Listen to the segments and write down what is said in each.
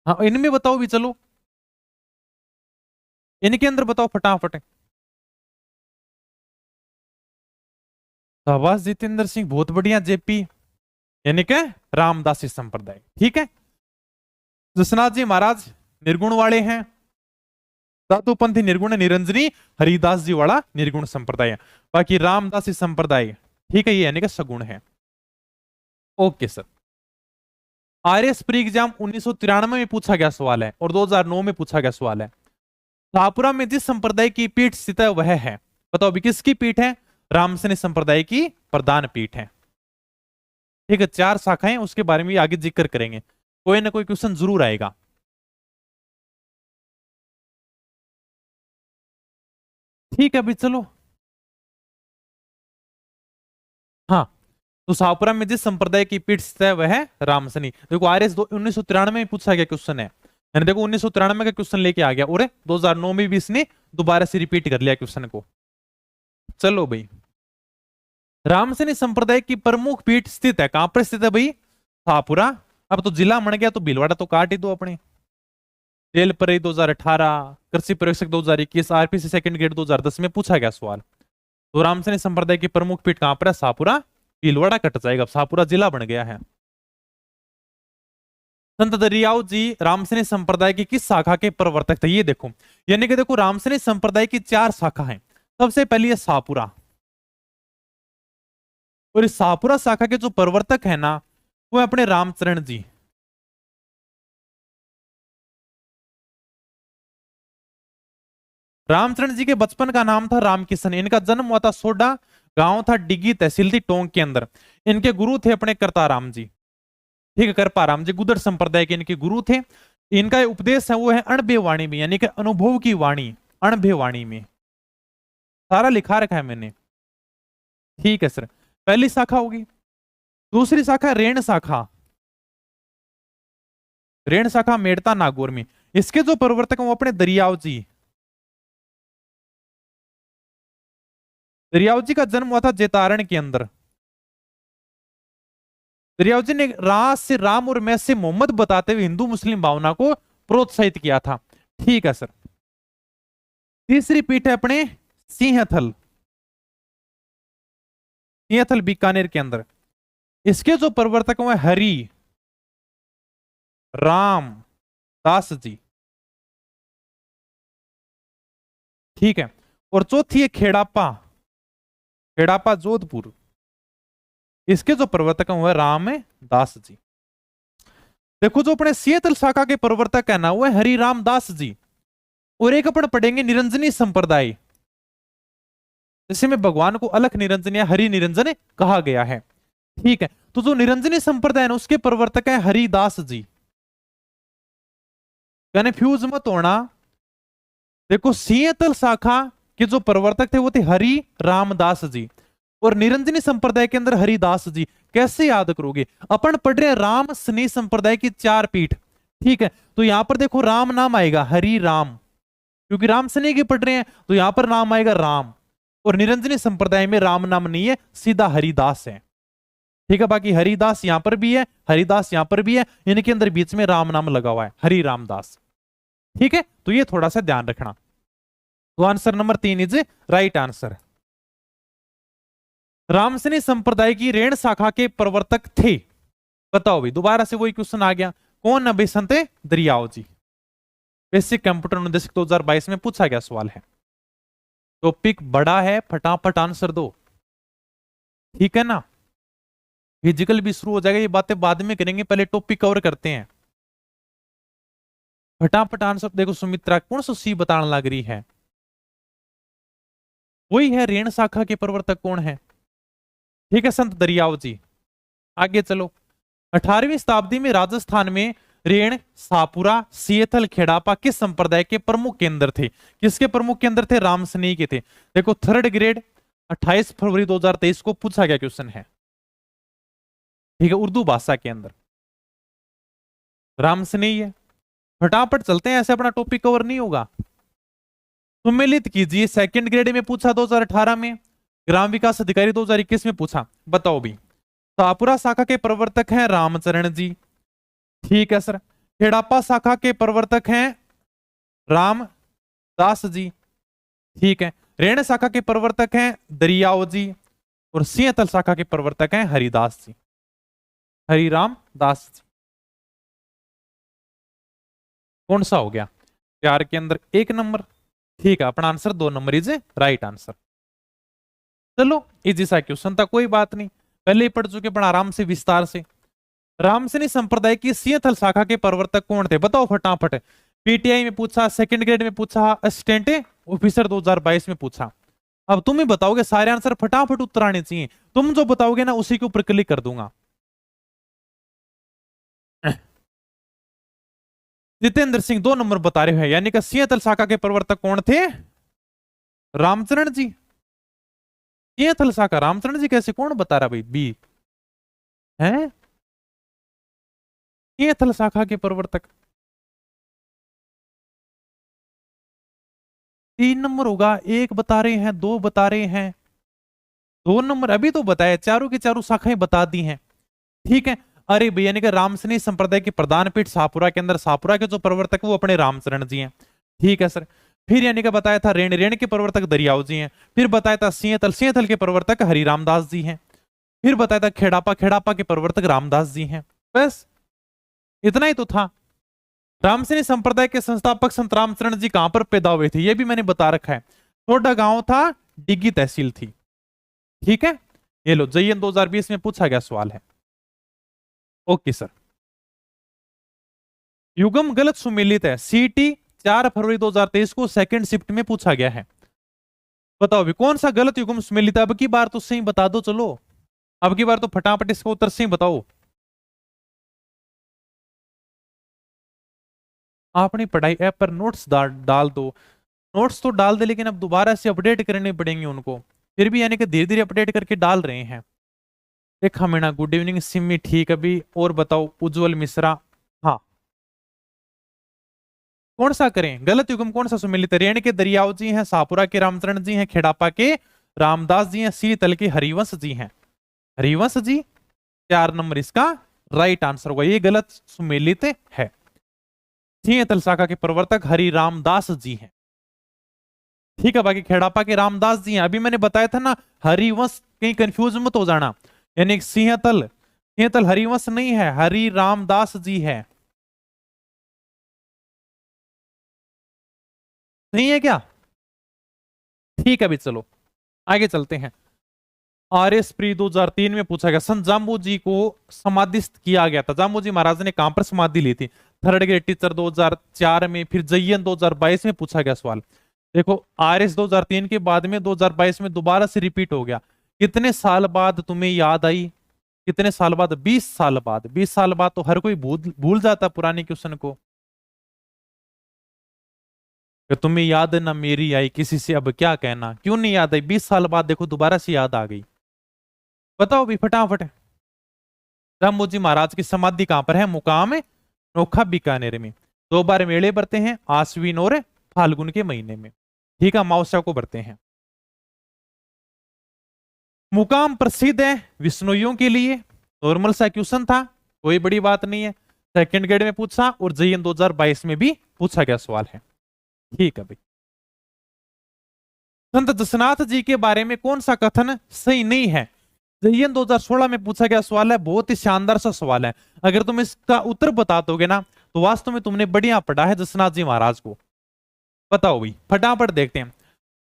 हाँ इनमें बताओ भी, चलो इनके अंदर बताओ फटाफट। शाबाश जितेंद्र सिंह, बहुत बढ़िया। जेपी यानी कि रामदासी संप्रदाय, ठीक है। जसनाथ जी महाराज निर्गुण वाले हैं। साधुपंथी निर्गुण निरंजनी हरिदास जी वाला निर्गुण संप्रदाय। बाकी रामदासी संप्रदाय, ठीक है, ये यानी कि सगुण है। Okay sir. RS pre exam 1993 में पूछा गया सवाल है और 2009 में पूछा गया सवाल है। शाहपुरा में जिस संप्रदाय की पीठ स्थित है वह है, बताओ अभी किसकी पीठ है? रामसनी संप्रदाय की प्रधान पीठ है। ठीक है, 4 शाखाएं, उसके बारे में भी आगे जिक्र करेंगे, कोई ना कोई क्वेश्चन जरूर आएगा। ठीक है अभी चलो। हाँ, तो शाहपुरा में जिस संप्रदाय की पीठ स्थित है वह है रामसनी। देखो आरएस 1993 में पूछा गया क्वेश्चन है, यानी देखो 1993 का क्वेश्चन लेके आ गया और 2009 में भी इसने दोबारा से रिपीट कर लिया क्वेश्चन को। चलो भाई, रामसनी संप्रदाय की प्रमुख पीठ स्थित है, कहां पर स्थित है भाई? शाहपुरा। अब तो जिला बन गया तो भीलवाड़ा तो काट ही दो अपने। जेल पर 2018, कृषि पर्यवेक्षक 2021, आरपीसी सेकंड ग्रेड 2010 में पूछा गया सवाल। तो रामसनी संप्रदाय की प्रमुख पीठ कहां पर है? शाहपुरा। भीलवाड़ा कट जाएगा, शाहपुरा जिला बन गया है। संत दरियाव जी रामसनी संप्रदाय की किस शाखा के प्रवर्तक थे? ये देखो, यानी कि देखो रामसनी संप्रदाय की 4 शाखा हैं। सबसे पहली है शाहपुरा, और इस शाहपुरा शाखा के जो प्रवर्तक है ना, वो है अपने रामचरण जी। रामचरण जी के बचपन का नाम था रामकिशन। इनका जन्म हुआ था सोडा, गांव था डिग्गी, तहसील थी टोंक के अंदर। इनके गुरु थे अपने करताराम जी, ठीक है, करपाराम जी गुदड़ संप्रदाय के इनके गुरु थे। इनका उपदेश है वो है अणभे वाणी में, यानी कि अनुभव की वाणी, अणभे वाणी में। सारा लिखा रखा है मैंने, ठीक है सर। पहली शाखा होगी। दूसरी शाखा रेण शाखा, रेण शाखा मेड़ता नागौर में। इसके जो प्रवर्तक हैं वो अपने दरियाव जी। दरियाव जी का जन्म हुआ था जेतारण के अंदर। दरियाव जी ने रास से राम और मैं से मोहम्मद बताते हुए हिंदू मुस्लिम भावना को प्रोत्साहित किया था, ठीक है सर। तीसरी पीठ है अपने सिंहथल, सिंहथल बीकानेर के अंदर। इसके जो प्रवर्तक हैं हरि राम दास जी, ठीक है। और चौथी है खेड़ापा, खेड़ापा जोधपुर। इसके जो प्रवर्तक हैं वो है राम दास जी। देखो जो अपने सियतल शाखा के प्रवर्तक है ना, वो है हरिराम दास जी। और एक अपन पढ़ेंगे निरंजनी संप्रदाय, जिसमें भगवान को अलख निरंजन या हरि निरंजन कहा गया है, ठीक है। तो जो निरंजनी संप्रदाय है ना, उसके प्रवर्तक है हरिदास जी। कन्फ्यूज मत होना। देखो सियतल शाखा के जो प्रवर्तक थे वो थे हरि रामदास जी, और निरंजनी संप्रदाय के अंदर हरिदास जी। कैसे याद करोगे? अपन पढ़ रहे हैं राम स्नेह संप्रदाय की 4 पीठ, ठीक है। तो यहां पर देखो राम नाम आएगा, हरि राम, क्योंकि राम स्नेह की पढ़ रहे हैं तो यहां पर नाम आएगा राम। और निरंजनी संप्रदाय में राम नाम नहीं है, सीधा हरिदास है, ठीक है। बाकी हरिदास यहां पर भी है, हरिदास यहां पर भी है, इनके अंदर बीच में राम नाम लगा हुआ है, हरि रामदास, ठीक है। तो ये थोड़ा सा ध्यान रखना। तो answer number 3 is right answer. रामसनी संप्रदाय की रेण शाखा के प्रवर्तक थे, बताओ भाई। दोबारा से वही क्वेश्चन आ गया, कौन? अभी संत दरियाव जी। बेसिक कंप्यूटर अनुदेशक 2022 में पूछा गया सवाल है। टॉपिक बड़ा है, फटाफट आंसर दो, ठीक है ना। फिजिकल भी शुरू हो जाएगा, ये बातें बाद में करेंगे, पहले टॉपिक कवर करते हैं। फटाफट आंसर देखो। सुमित्रा कौन सा सी बताने लग रही है? वही है, रेण शाखा के प्रवर्तक कौन है? ठीक है, संत दरियाव जी। आगे चलो। 18वीं शताब्दी में राजस्थान में रेण, सापुरा, सियथल, खेड़ापा किस संप्रदाय के प्रमुख केंद्र थे? किसके प्रमुख केंद्र थे? रामसनी के थे। देखो 3rd ग्रेड 28 फरवरी 2023 को पूछा गया क्वेश्चन है, ठीक है, उर्दू भाषा के अंदर। रामसनी है। फटाफट चलते हैं, ऐसे अपना टॉपिक कवर नहीं होगा। सुमेलित कीजिए, 2nd ग्रेड में पूछा 2018 में, ग्राम विकास अधिकारी 2021 में पूछा। बताओ भी। शाहपुरा शाखा के प्रवर्तक हैं रामचरण जी, ठीक है सर। खेड़ापा शाखा के प्रवर्तक हैं रामदास जी, ठीक है। रेण शाखा के प्रवर्तक हैं दरियाओ जी, और सिंहतल शाखा के प्रवर्तक हैं हरिदास जी, हरिराम दास जी। कौन सा हो गया? 4 के अंदर 1 नंबर, ठीक है। अपना answer 2 number is right answer. चलो इजी सा क्वेश्चन था, कोई बात नहीं, पहले ही पढ़ चुके, पढ़ा आराम से विस्तार से। रामसनी संप्रदाय की सिंहथल शाखा के प्रवर्तक कौन थे? बताओ फटाफट। पीटीआई में पूछा, सेकंड ग्रेड में पूछा, असिस्टेंट ऑफिसर 2022 में पूछा। अब तुम ही बताओगे, सारे आंसर फटाफट उत्तर आने चाहिए। तुम जो बताओगे ना उसी के ऊपर क्लिक कर दूंगा। जितेंद्र सिंह 2 नंबर बता रहे हैं, यानी कि सिंहथल शाखा के प्रवर्तक कौन थे? रामचरण जी। सिंहथल शाखा रामचरण जी कैसे, कौन बता रहा भाई? बी है सिंहथल शाखा के प्रवर्तक। 3 नंबर होगा, 1 बता रहे हैं, 2 बता रहे हैं, 2 नंबर अभी तो बताया, चारों की चारों शाखाएं बता दी हैं, ठीक है। अरे भैया, यानी कि रामसनी संप्रदाय की प्रधान पीठ शाहपुरा के अंदर, शाहपुरा के जो प्रवर्तक वो अपने रामचरण जी हैं, ठीक है सर। फिर यानी कि बताया था रेण, रेण के प्रवर्तक दरियाओ जी हैं। फिर बताया था सिंहतल, सिंहतल के प्रवर्तक हरिरामदास जी हैं। फिर बताया था खेड़ापा, खेड़ापा के प्रवर्तक रामदास जी हैं। बस इतना ही तो था। रामसनी संप्रदाय के संस्थापक संत रामचरण जी कहां पर पैदा हुए थे, यह भी मैंने बता रखा है। छोटा गांव था, डिग्गी तहसील थी, ठीक है। ये लो, JN 2020 में पूछा गया सवाल है। Okay sir. युगम गलत सुमेलित है, सीटी 4 फरवरी 2023 को सेकंड शिफ्ट में पूछा गया है। बताओ भी कौन सा गलत युगम सुमेलित है? अब की बार तो सही बता दो, चलो अब की बार तो फटाफट इसका उत्तर सही बताओ। आपने पढ़ाई ऐप पर नोट्स डाल दो, नोट्स तो डाल दे, लेकिन अब दोबारा से अपडेट करने पड़ेंगे उनको। फिर भी यानी कि धीरे धीरे अपडेट करके डाल रहे हैं। रेखा मीणा गुड इवनिंग, सिमी ठीक अभी, और बताओ उज्जवल मिश्रा। हाँ, कौन सा करें? गलत युगम कौन सा सुमेलित है? रेण के दरियाओ जी हैं, शाहपुरा के रामचरण जी हैं, खेड़ापा के रामदास जी हैं, सीतल के हरिवंश जी हैं। हरिवंश जी 4 नंबर इसका राइट आंसर होगा, ये गलत सुमेलित है। सिंहतल शाखा के प्रवर्तक हरि रामदास जी हैं, ठीक है। बाकी खेड़ापा के रामदास जी हैं। अभी मैंने बताया था ना, हरिवंश, कहीं कंफ्यूज मत हो जाना, यानी सिंहतल, सिंहतल हरिवंश नहीं है, हरि रामदास जी है। नहीं है क्या? ठीक है, अभी चलो आगे चलते हैं। RS प्री 2003 में पूछा गया, संत जाम्बू जी को समाधिस्थ किया गया था। जाम्बू जी महाराज ने कहां पर समाधि ली थी? थर्ड ग्रेड टीचर 2004 में। फिर JN 2022 में पूछा गया सवाल। देखो RS 2003 के बाद में 2022 में दोबारा से रिपीट हो गया। कितने साल बाद तुम्हें याद आई? कितने साल बाद? 20 साल बाद। 20 साल बाद तो हर कोई भूल जाता पुराने क्वेश्चन को। कि तुम्हें याद ना मेरी आई, किसी से अब क्या कहना। क्यों नहीं याद आई? 20 साल बाद देखो दोबारा से याद आ गई। बताओ भी फटाफट। रामू जी महाराज की समाधि कहां पर है? मुकाम नोखा बीकानेर में। 2 बार मेले बरते हैं, आश्विन और फाल्गुन के महीने में, ठीक है। अमावस्या को बरते हैं। मुकाम प्रसिद्ध है विष्णुइयों के लिए। नॉर्मल सा क्वेश्चन था, कोई बड़ी बात नहीं है। सेकंड ग्रेड में पूछा और JN 2022 में भी पूछा गया सवाल है, ठीक है भाई। संत जसनाथ जी के बारे में कौन सा कथन सही नहीं है? JN 2016 में पूछा गया सवाल है, बहुत ही शानदार सा सवाल है। अगर तुम इसका उत्तर बता दोगे ना तो वास्तव में तुमने बढ़िया पढ़ा है जसनाथ जी महाराज को। बताओ भाई फटाफट देखते हैं।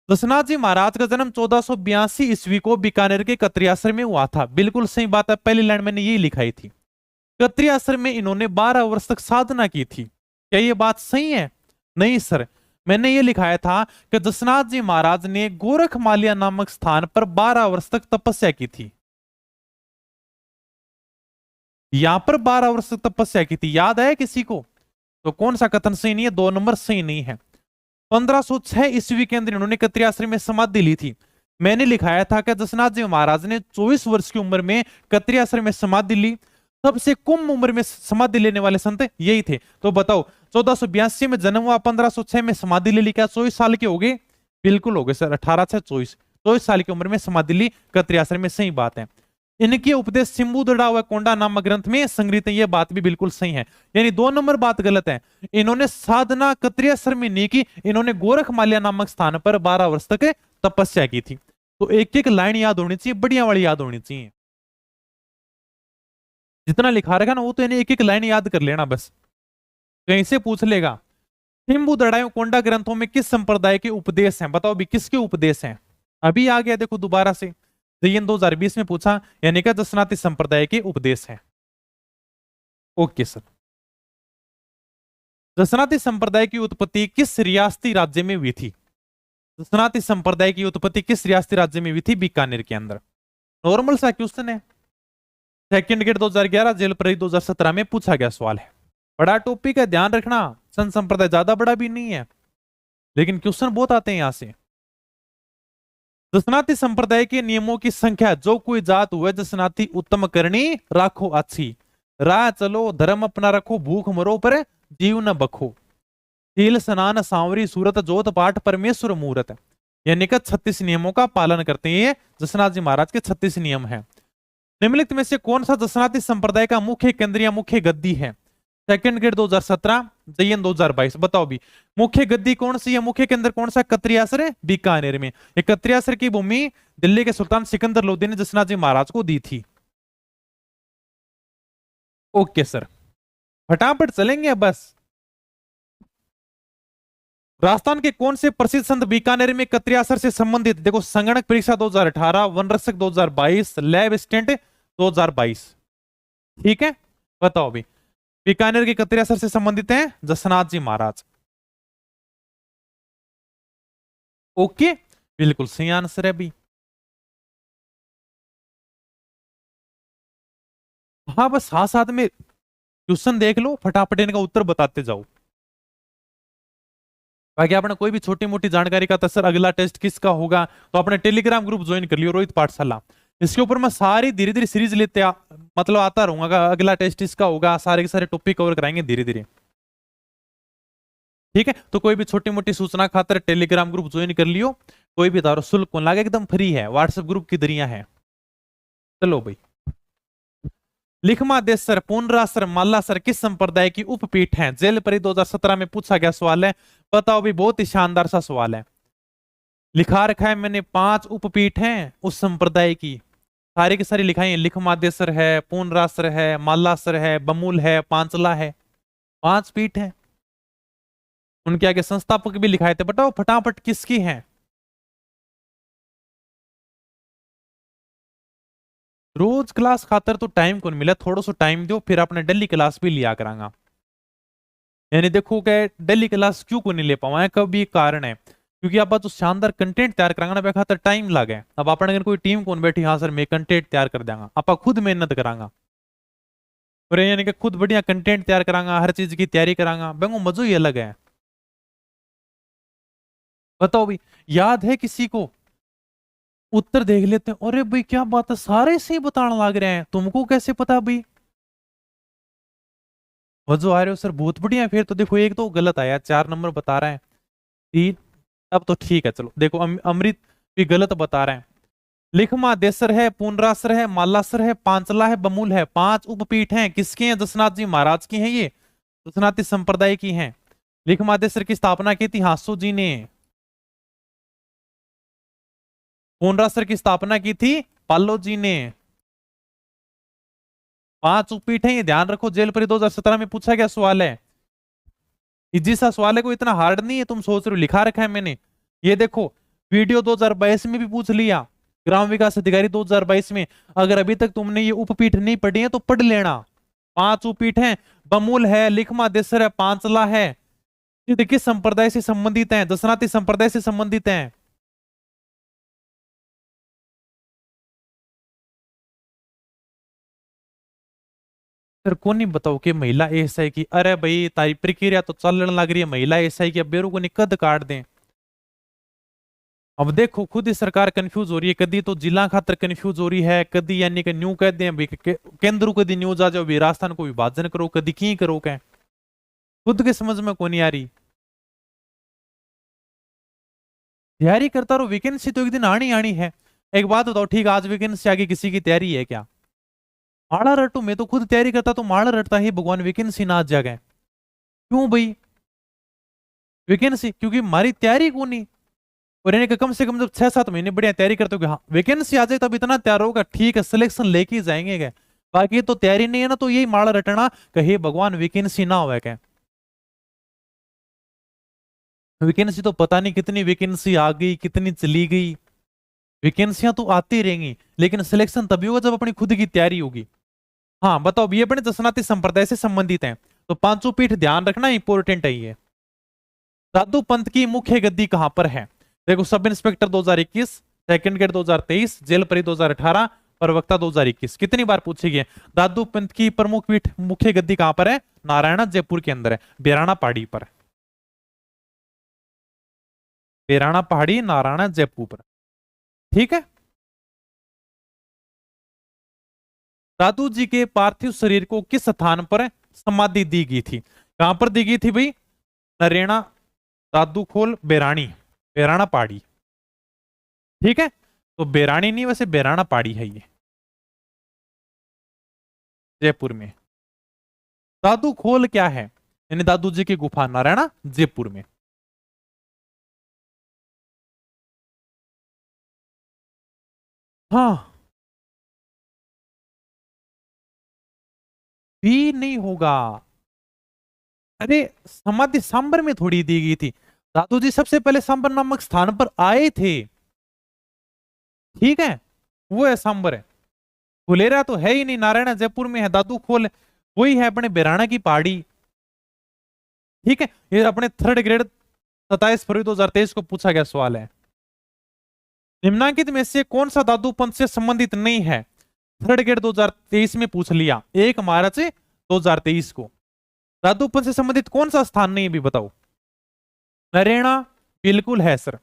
जसनाथ जी महाराज का जन्म 1482 ईस्वी को बीकानेर के कत्री आश्रम में हुआ था। बिल्कुल सही बात है, पहली लाइन मैंने यही लिखाई थी। कत्री आश्रम में इन्होंने 12 वर्ष तक साधना की थी। क्या ये बात सही है? नहीं सर, मैंने ये लिखाया था कि जसनाथ जी महाराज ने गोरखमालिया नामक स्थान पर 12 वर्ष तक तपस्या की थी। यहां पर 12 वर्ष तक तपस्या की थी, याद है किसी को? तो कौन सा कथन सही नहीं है? 2 नंबर सही नहीं है। 1506 ईस्वी के अंदर इन्होंने कत्री आश्रम में समाधि ली थी। मैंने लिखाया था कि जसनाथ जी महाराज ने 24 वर्ष की उम्र में कत्री आश्रम में समाधि ली। सबसे कम उम्र में समाधि लेने वाले संत यही थे। तो बताओ 1482 में जन्म हुआ, 1506 में समाधि ले ली, क्या 24 साल के हो गए? बिल्कुल हो गए सर, 18 से 24 साल की उम्र में समाधि ली कत्री आश्रम में, सही बात है। इनके उपदेश सिंबू दड़ा हुआ कोंडा नामक ग्रंथ में संग्रहित है। यह बात भी बिल्कुल सही है, यानी 2 नंबर बात गलत है। इन्होंने साधना कत्रियासर में नहीं की, इन्होंने गोरखमाल्या नामक स्थान पर 12 वर्ष तक तपस्या की थी। तो एक एक लाइन याद होनी चाहिए, बढ़िया वाली याद होनी चाहिए। जितना लिखा रहेगा ना वो तो यानी एक एक लाइन याद कर लेना बस, कहीं से पूछ लेगा। सिंबू दड़ाई कोंडा ग्रंथों में किस संप्रदाय के उपदेश हैं, बताओ भी किसके उपदेश हैं। अभी आ गया देखो दोबारा से, जयन 2020 में पूछा, यानी कि दशनाती संप्रदाय के उपदेश हैं। Okay sir. दशनाती संप्रदाय की उत्पत्ति किस रियासती राज्य में हुई थी? दशनाती संप्रदाय की उत्पत्ति किस रियासती राज्य में हुई थी? बीकानेर के अंदर। नॉर्मल सा क्वेश्चन है, सेकंड गेट 2011 जेल परी 2017 में पूछा गया सवाल है। बड़ा टॉपिक है, ध्यान रखना। संत संप्रदाय ज्यादा बड़ा भी नहीं है, लेकिन क्वेश्चन बहुत आते हैं यहां से। दशनाती संप्रदाय के नियमों की संख्या, जो कोई जात हुए दशनाती उत्तम करनी राखो अच्छी, राह चलो धर्म अपना रखो, भूख मरो पर जीव न बखो, शील स्नान सांवरी सूरत जोत पाठ परमेश्वर मूरत, यानी कि 36 नियमों का पालन करते हैं। ये दशनाथ जी महाराज के 36 नियम हैं। निम्नलिखित में से कौन सा दशनाती संप्रदाय का मुख्य केंद्र या मुख्य गद्दी है? सेकंड ग्रेड 2017, जयन 2022, बताओ भी मुख्य गद्दी कौन सी है, मुख्य केंद्र कौन सा? कत्रियासर है बीकानेर में। ये कत्रियासर की भूमि दिल्ली के सुल्तान सिकंदर लोदी ने दशनाथ जी महाराज को दी थी। ओके सर, फटाफट चलेंगे बस। राजस्थान के कौन से प्रसिद्ध संत बीकानेर में कत्रियासर से संबंधित? देखो, संगणक परीक्षा 2018, वनरक्षक 2022, लैब स्टेंट 2022, ठीक है। बताओ भी बीकानेर के कत्रियासर से संबंधित हैं जसनाथ जी महाराज। ओके, बिल्कुल सही आंसर है भी। हाँ, बस साथ साथ में क्वेश्चन देख लो, फटाफट इनका उत्तर बताते जाओ। बाकी आपने कोई भी छोटी मोटी जानकारी का सर अगला टेस्ट किसका होगा, तो अपने टेलीग्राम ग्रुप ज्वाइन कर लियो, रोहित पाठशाला। इसके ऊपर मैं सारी धीरे धीरे सीरीज लेते मतलब आता रहूंगा। अगला टेस्ट इसका होगा, सारे के सारे टॉपिक कवर कराएंगे धीरे धीरे, ठीक है। तो कोई भी छोटी मोटी सूचना खातर टेलीग्राम ग्रुप ज्वाइन कर लियो, कोई भी तारो शुल्क कौन लागे, एकदम फ्री है, व्हाट्सएप ग्रुप की दरिया है। चलो भाई, लिखमा देसर, पुनरासर, मालासर किस संप्रदाय की उपपीठ है? जेल परी 2017 में पूछा गया सवाल है। बताओ भी, बहुत ही शानदार सा सवाल है। लिखा रखा है मैंने 5 उपपीठ हैं उस संप्रदाय की, सारी की सारी लिखाई है। लिखमादेसर है, पुनरासर है, मालासर है, बमूल है, पांचला है, 5 पीठ है। उनके आगे संस्थापक भी लिखाए थे। बताओ फटाफट किसकी है? रोज क्लास खातर तो टाइम कौन मिला, थोड़ा सा टाइम दो, फिर अपने डेली क्लास भी लिया करांगा। यानी देखो क्या डेली क्लास क्यों को नहीं ले पावा है, कभी कारण है क्योंकि आप जो शानदार कंटेंट तैयार करांगा ना, खातर टाइम लगे। अब अपने अगर कोई टीम कौन बैठी, हाँ सर मैं कंटेंट तैयार कर देंगा, आप खुद मेहनत करांगा, और यानी कि खुद बढ़िया कंटेंट तैयार करांगा, हर चीज की तैयारी करांगा, बेंगो मजो ही अलग है। बताओ भाई, याद है किसी को? उत्तर देख लेते हैं। अरे भाई क्या बात है, सारे से ही बताने लग रहे हैं, तुमको कैसे पता भाई? मजो आ रहे हो सर, बहुत बढ़िया। फिर तो देखो एक तो गलत आया, 4 नंबर बता रहा है, 3, अब तो ठीक है। चलो देखो, अमृत भी गलत बता रहे हैं। लिखमा देसर है, पुनरासर है, मालासर है, पांचला है, बमूल है, 5 उपपीठ हैं। किसके हैं? दशनाथ जी महाराज की हैं। ये दशनाथी संप्रदाय की हैं। लिखमा देसर की स्थापना की थी हासू जी ने। पुनरासर की स्थापना की थी पालो जी ने। 5 उपपीठ है, ये ध्यान रखो। जेल परी 2017 में पूछा गया सवाल है। इजी सा सवाल है, कोई इतना हार्ड नहीं है तुम सोच रहे हो। लिखा रखा है मैंने, ये देखो वीडियो 2022 में भी पूछ लिया, ग्राम विकास अधिकारी 2022 में। अगर अभी तक तुमने ये उपपीठ नहीं पढ़ी है तो पढ़ लेना। 5 उपपीठ हैं, बमूल है, लिखमा देसर है, पांचला है। ये देखिए संप्रदाय से संबंधित है, दशनाती संप्रदाय से संबंधित है। सर कौन नहीं बताओ कि महिला एसआई की? अरे भाई तारी प्रक्रिया तो चलने लग रही है महिला एसआई की, अब बेरू को निकद काट दें। अब देखो खुद ही सरकार कंफ्यूज हो रही है, कदी तो जिला खातर कंफ्यूज हो रही है, कदी यानी कि न्यू कहते हैं केंद्र को, कदी न्यूज आ जाओ भी राजस्थान को विभाजन करो, कदी की करो क्या, खुद के समझ में कौन नहीं आ रही। तैयारी करता रहो, वैकेंसी तो एक दिन आनी आनी है। एक बात बताओ, ठीक आज वैकेंसी आगे किसी की तैयारी है क्या? माड़ा रटू, मैं तो खुद तैयारी करता तो माड़ा रटता है भगवान वैकेंसी ना आ जाए। क्यों भाई वैकेंसी? क्योंकि हमारी तैयारी को नहीं। और यानी कि कम से कम जब 6-7 महीने बढ़िया तैयारी करते हो कि हाँ वैकेंसी आ जाए तब इतना तैयार होगा, ठीक है सिलेक्शन लेके ही जाएंगे क्या। बाकी तो तैयारी नहीं है ना, तो यही माड़ा रटना कहे भगवान वैकेंसी ना हो क्या। वैकेंसी तो पता नहीं कितनी वैकेंसी आ गई कितनी चली गई। वैकेंसियां तो आती रहेंगी लेकिन सिलेक्शन तभी होगा जब अपनी खुद की तैयारी होगी। हाँ बताओ, ये अपने दशनाती संप्रदाय से संबंधित है, तो पांचों पीठ ध्यान रखना इंपॉर्टेंट है ये। दादू पंथ की मुख्य गद्दी कहां पर है? देखो, sub inspector 2021, second grade 2023, jail परी 2018, प्रवक्ता 2021, कितनी बार पूछी गई है? दादू पंथ की प्रमुख पीठ मुख्य गद्दी कहां पर है? नारायणा जयपुर के अंदर है, बेराना पहाड़ी पर। बेराना पहाड़ी नारायणा जयपुर पर, ठीक है। दादू जी के पार्थिव शरीर को किस स्थान पर समाधि दी गई थी? कहां पर दी गई थी भाई? नरेना, दादू खोल, बेरानी, बेराना पहाड़ी, ठीक है। तो बेरानी नहीं, वैसे बेराना पहाड़ी है ये, जयपुर में। दादू खोल क्या है? यानी दादू जी की गुफा नारायणा जयपुर में। हाँ, भी नहीं होगा। अरे समाधि सांबर में थोड़ी दी गई थी। दादू जी सबसे पहले सांबर नामक स्थान पर आए थे, ठीक है। वो है सांबर है। फुलेरा तो है ही नहीं, नारायणा जयपुर में है, दादू खोल वही है अपने बेराना की पहाड़ी, ठीक है। ये अपने थर्ड ग्रेड 27 फरवरी 2023 को पूछा गया सवाल है। निम्नांकित में से कौन सा दादू पंथ से संबंधित नहीं है? थर्ड ग्रेड 2023 में पूछ लिया 1 मार्च 2023 को। दादू पंथ से संबंधित कौन सा स्थान नहीं है भी बताओ? नरेणा बिल्कुल है सर।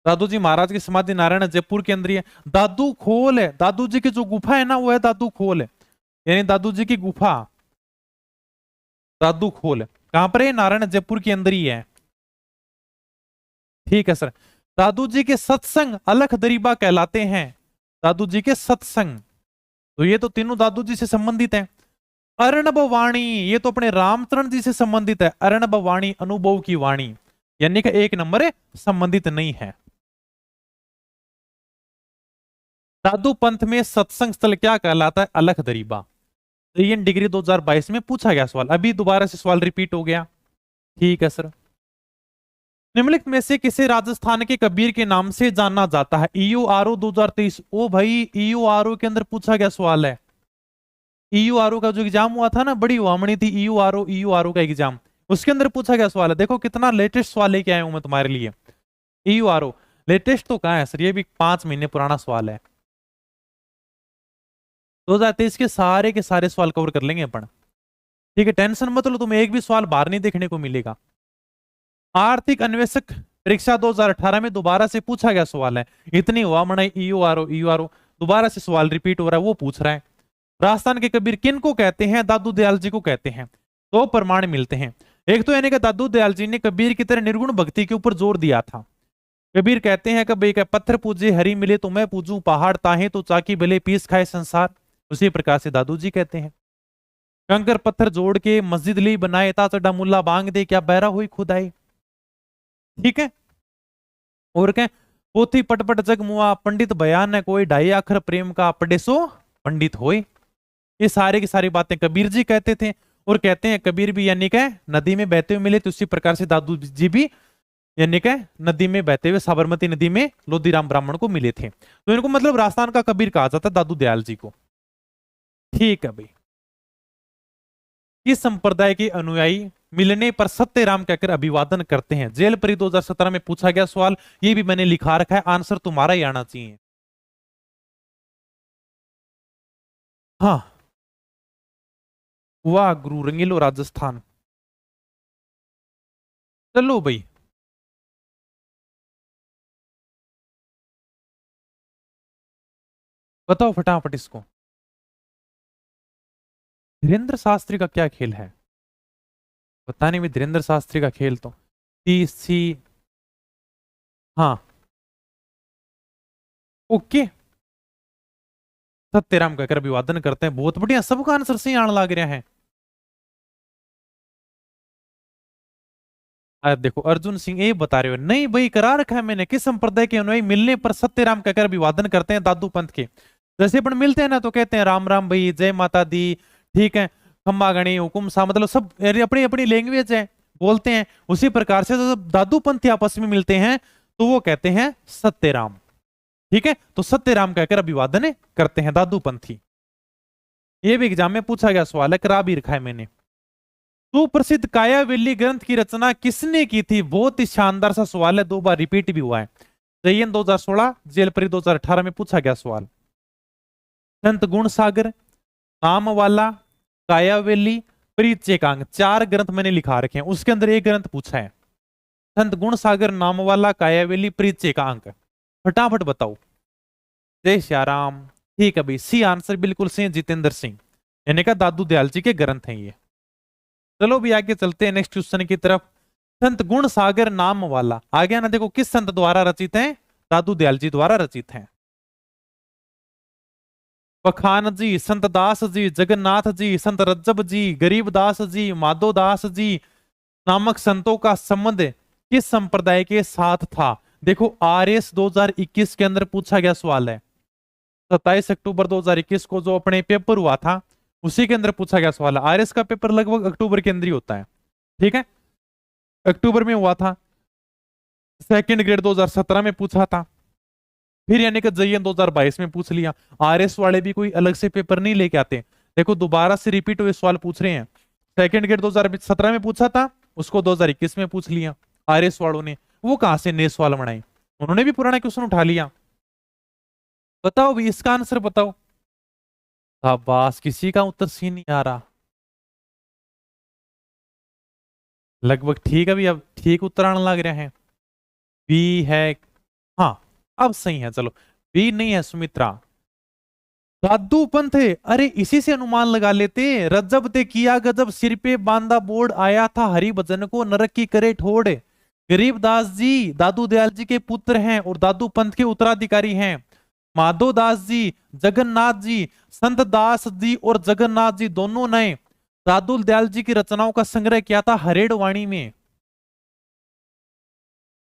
दादू जी महाराज की समाधि नारायण जयपुर के अंदर ही है। दादू खोल है, दादू जी की जो गुफा है ना वो है दादू खोल है, यानी दादू जी की गुफा दादू खोल कहां पर है? नारायण जयपुर के अंदर ही है, ठीक है सर। दादू जी के सत्संग अलख दरीबा कहलाते हैं। दादू जी के सत्संग, तो ये तो तीनों दादू जी से संबंधित है। अर्णब वाणी, ये तो अपने रामचरण जी से संबंधित है। अर्णब वाणी अनुभव की वाणी, यानी कि 1 नंबर है, संबंधित नहीं है। दादू पंथ में सत्संग स्थल क्या कहलाता है? अलख दरीबा। इंडियन डिग्री 2022 में पूछा गया सवाल, अभी दोबारा से सवाल रिपीट हो गया, ठीक है सर। निम्नलिखित में से किसे राजस्थान के कबीर के नाम से जाना जाता है? ईयूआरओ 2023। ओ भाई, ईयूआरओ के अंदर पूछा गया सवाल है। ईयूआरओ का जो एग्जाम हुआ था ना, बड़ी वामणी थी ईयूआरओ, ईयूआरओ का एग्जाम, उसके अंदर पूछा गया सवाल है। देखो कितना लेटेस्ट सवाल लेके आया हूं मैं तुम्हारे लिए। ईयूआरओ लेटेस्ट तो कहाँ है सर, ये भी 5 महीने पुराना सवाल है। 2023 के सारे सवाल कवर कर लेंगे अपन, ठीक है। टेंशन मत लो, तुम्हें एक भी सवाल बाहर नहीं देखने को मिलेगा। आर्थिक अन्वेषक परीक्षा 2018 में दोबारा से पूछा गया सवाल है। इतनी हुआ मनाई ईयूआरओ ईयूआरओ, दोबारा से सवाल रिपीट हो रहा है, वो पूछ रहा है। राजस्थान के कबीर किन को कहते हैं? दादू दयाल जी को कहते हैं। दो प्रमाण मिलते हैं। एक तो यानी कि दादू दयाल जी ने कबीर की तरह निर्गुण भक्ति के ऊपर जोर दिया था। कबीर कहते हैं कि भाई पत्थर पूजे हरी मिले तो मैं पूजूं, पहाड़ ताहे तो चाकी भले पीस खाए संसार, उसी प्रकार से दादू जी कहते हैं। कंकर पत्थर जोड़ के मस्जिद ली बनाए, ता चड्डा मुल्ला बांग दे, क्या बहरा हुई खुद आए, ठीक है। और क्या? पोथी पटपट जग मुआ, पंडित बयान है कोई, ढाई अखर प्रेम का पढ़े सो पंडित होए। ये सारे की सारी बातें कबीर जी कहते थे। और कहते हैं कबीर भी यानी क्या नदी में बहते हुए मिले, तो उसी प्रकार से दादू जी भी यानी क्या नदी में बहते हुए साबरमती नदी में लोधीराम ब्राह्मण को मिले थे। तो इनको मतलब राजस्थान का कबीर कहा जाता दादू दयाल जी को, ठीक है भाई। किस संप्रदाय के अनुयायी मिलने पर सत्यराम कहकर अभिवादन करते हैं? जेल परी 2017 में पूछा गया सवाल, ये भी मैंने लिखा रखा है, आंसर तुम्हारा ही आना चाहिए। हाँ, वाह गुरु रंगीलो राजस्थान। चलो भाई, बताओ फटाफट इसको। धीरेन्द्र शास्त्री का क्या खेल है? पता नहीं भाई, धीरेन्द्र शास्त्री का खेल तो सी सी, हाँ, ओके। सत्यराम कहकर अभिवादन करते हैं। बहुत बढ़िया, सबका आंसर सही आने लग रहा है। देखो अर्जुन सिंह ये बता रहे हो, नहीं भाई करा रखा है मैंने, किस संप्रदाय के अनुयायी मिलने पर सत्यराम कहकर अभिवादन करते हैं दादू पंथ के। जैसे अपन मिलते हैं ना तो कहते हैं राम राम भाई, जय माता दी, ठीक है, खम्मा गणी हुकुम सा, मतलब सब अपनी अपनी लैंग्वेज है, बोलते हैं। उसी प्रकार से जब दादू पंथी आपस में मिलते हैं तो वो कहते हैं सत्यराम, ठीक है। तो सत्यराम कहकर अभिवादन करते हैं दादू पंथी। ये भी एग्जाम में पूछा गया सवाल है, करा भी रखा है मैंने। सुप्रसिद्ध कायावेली ग्रंथ की रचना किसने की थी? बहुत ही शानदार सा सवाल है, 2 बार रिपीट भी हुआ है। जयन 2016, जेलपरी 2018 में पूछा गया सवाल। संत गुण सागर, नाम वाला, कायावेली, प्रीत चेकांग, 4 ग्रंथ मैंने लिखा रखे हैं, उसके अंदर एक ग्रंथ पूछा है। संत गुण सागर, नाम वाला, कायावेली, प्रीत चेकांग, फटाफट बताओ। जय श्याराम, ठीक है भाई, सी आंसर बिल्कुल सही, जितेंद्र सिंह, यानी का दादू दयाल जी के ग्रंथ हैं ये। चलो भी आगे चलते हैं नेक्स्ट क्वेश्चन की तरफ। संत गुण सागर नाम वाला आ गया ना, देखो किस संत द्वारा रचित है? दादू दयाल जी द्वारा रचित है। पखान जी, संत दास जी, जगन्नाथ जी, संत रज्जब जी, गरीबदास जी, माधोदास जी नामक संतों का संबंध किस संप्रदाय के साथ था? देखो आरएस 2021 के अंदर पूछा गया सवाल है, 27 अक्टूबर 2021 को जो अपने पेपर हुआ था उसी के अंदर पूछा गया सवाल है। आरएस का पेपर लगभग अक्टूबर के अंदर ही होता है, ठीक है, अक्टूबर में हुआ था। सेकंड ग्रेड 2017 में पूछा था, फिर यानी कि जयन 2022 में पूछ लिया। आरएस वाले भी कोई अलग से पेपर नहीं लेके आते, देखो दोबारा से रिपीट हुए सवाल पूछ रहे हैं। सेकंड ग्रेड 2017 में पूछा था, उसको 2021 में पूछ लिया आरएस वालों ने। वो कहां से नए सवाल बनाए, उन्होंने भी पुराना क्वेश्चन उठा लिया। बताओ भी इसका आंसर बताओ। शाबाश, किसी का उत्तर सी नहीं आ रहा। लगभग ठीक है भी, अब ठीक उत्तर आने लग रहे हैं। बी है, हाँ अब सही है, चलो बी नहीं है सुमित्रा। दादू पंथ, अरे इसी से अनुमान लगा लेते। रज्जब ते किया गजब, सिर पे बांधा बोर्ड, आया था हरि भजन को नरक की करे ठोड़। गरीबदास जी दादू दयाल जी के पुत्र हैं और दादू पंथ के उत्तराधिकारी हैं। माधोदास जी, जगन्नाथ जी, संत दास जी और जगन्नाथ जी दोनों ने दादू दयाल जी की रचनाओं का संग्रह किया था हरेड़ वाणी में,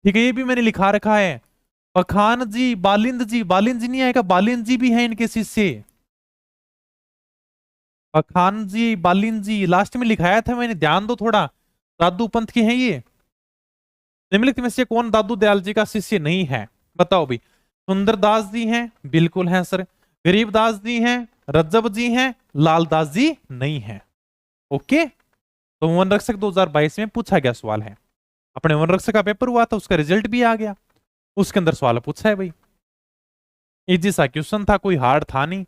ठीक है, ये भी मैंने लिखा रखा है। पखान जी, बालिंद जी, बालिंद जी नहीं आएगा, बालिंद जी भी हैं इनके शिष्य। पखान जी, बालिंद जी लास्ट में लिखाया था मैंने, ध्यान दो थोड़ा, दादू पंथ के हैं ये। निम्नलिखित में से कौन दादू दयाल जी का शिष्य नहीं है? बताओ भी। सुंदरदास जी हैं, बिल्कुल हैं सर। गरीबदास जी हैं, रज्जब जी हैं, लालदास जी नहीं है। ओके, तो वन रक्षक 2022 में पूछा गया सवाल है। अपने वन रक्षक का पेपर हुआ था, उसका रिजल्ट भी आ गया, उसके अंदर सवाल पूछा है भाई। इजी सा क्वेश्चन था, कोई हार्ड था नहीं।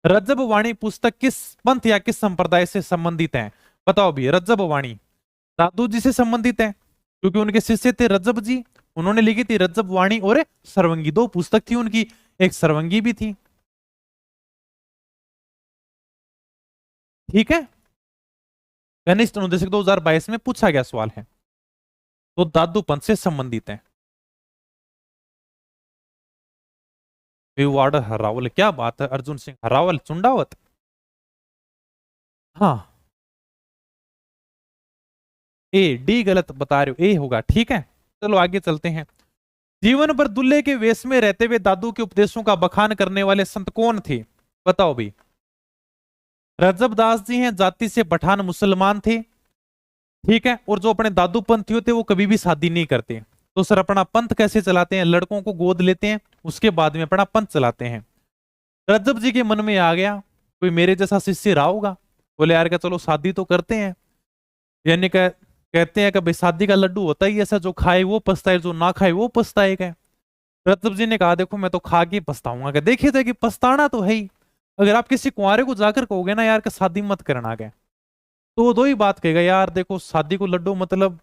रज्जब वाणी पुस्तक किस पंथ या किस संप्रदाय से संबंधित है? बताओ भी। रज्जब वाणी दादू जी से संबंधित है, क्योंकि उनके शिष्य थे रज्जब जी, उन्होंने लिखी थी रज्जब वाणी और सर्वंगी, 2 पुस्तक थी उनकी, एक सर्वंगी भी थी, ठीक है। घनिष्ठ अनुदेशक 2022 में पूछा गया सवाल है, तो दादू पंथ से संबंधित है। वार्ड हरावल, क्या बात है, अर्जुन सिंह हरावल चुंडावत, हाँ ए, डी गलत बता रहे हो, ए होगा, ठीक है। चलो आगे चलते हैं। जीवन भर दुल्हे के वेश में रहते हुए दादू के उपदेशों का बखान करने वाले संत कौन थे? बताओ भी। रज्जब दास जी हैं, जाति से पठान मुसलमान थे, ठीक है, और जो अपने दादू पंथी होते वो कभी भी शादी नहीं करते। तो सर अपना पंथ कैसे चलाते हैं? लड़कों को गोद लेते हैं, उसके बाद में अपना पंथ चलाते हैं। रज्जब जी के मन में आ गया कोई मेरे जैसा शिष्य रहा होगा, बोले यार क्या चलो शादी तो करते हैं। यानी कहते हैं कि भाई शादी का लड्डू होता ही ऐसा, जो खाए वो पछताए, जो ना खाए वो पछताएगा। रज्जब जी ने कहा देखो मैं तो खा के पछताऊंगा। देखिए थे कि पछताना तो है ही। अगर आप किसी कुंवारे को जाकर कहोगे ना यार का शादी मत करना गए, तो वो 2 ही बात कहेगा, यार देखो शादी को लड्डू मतलब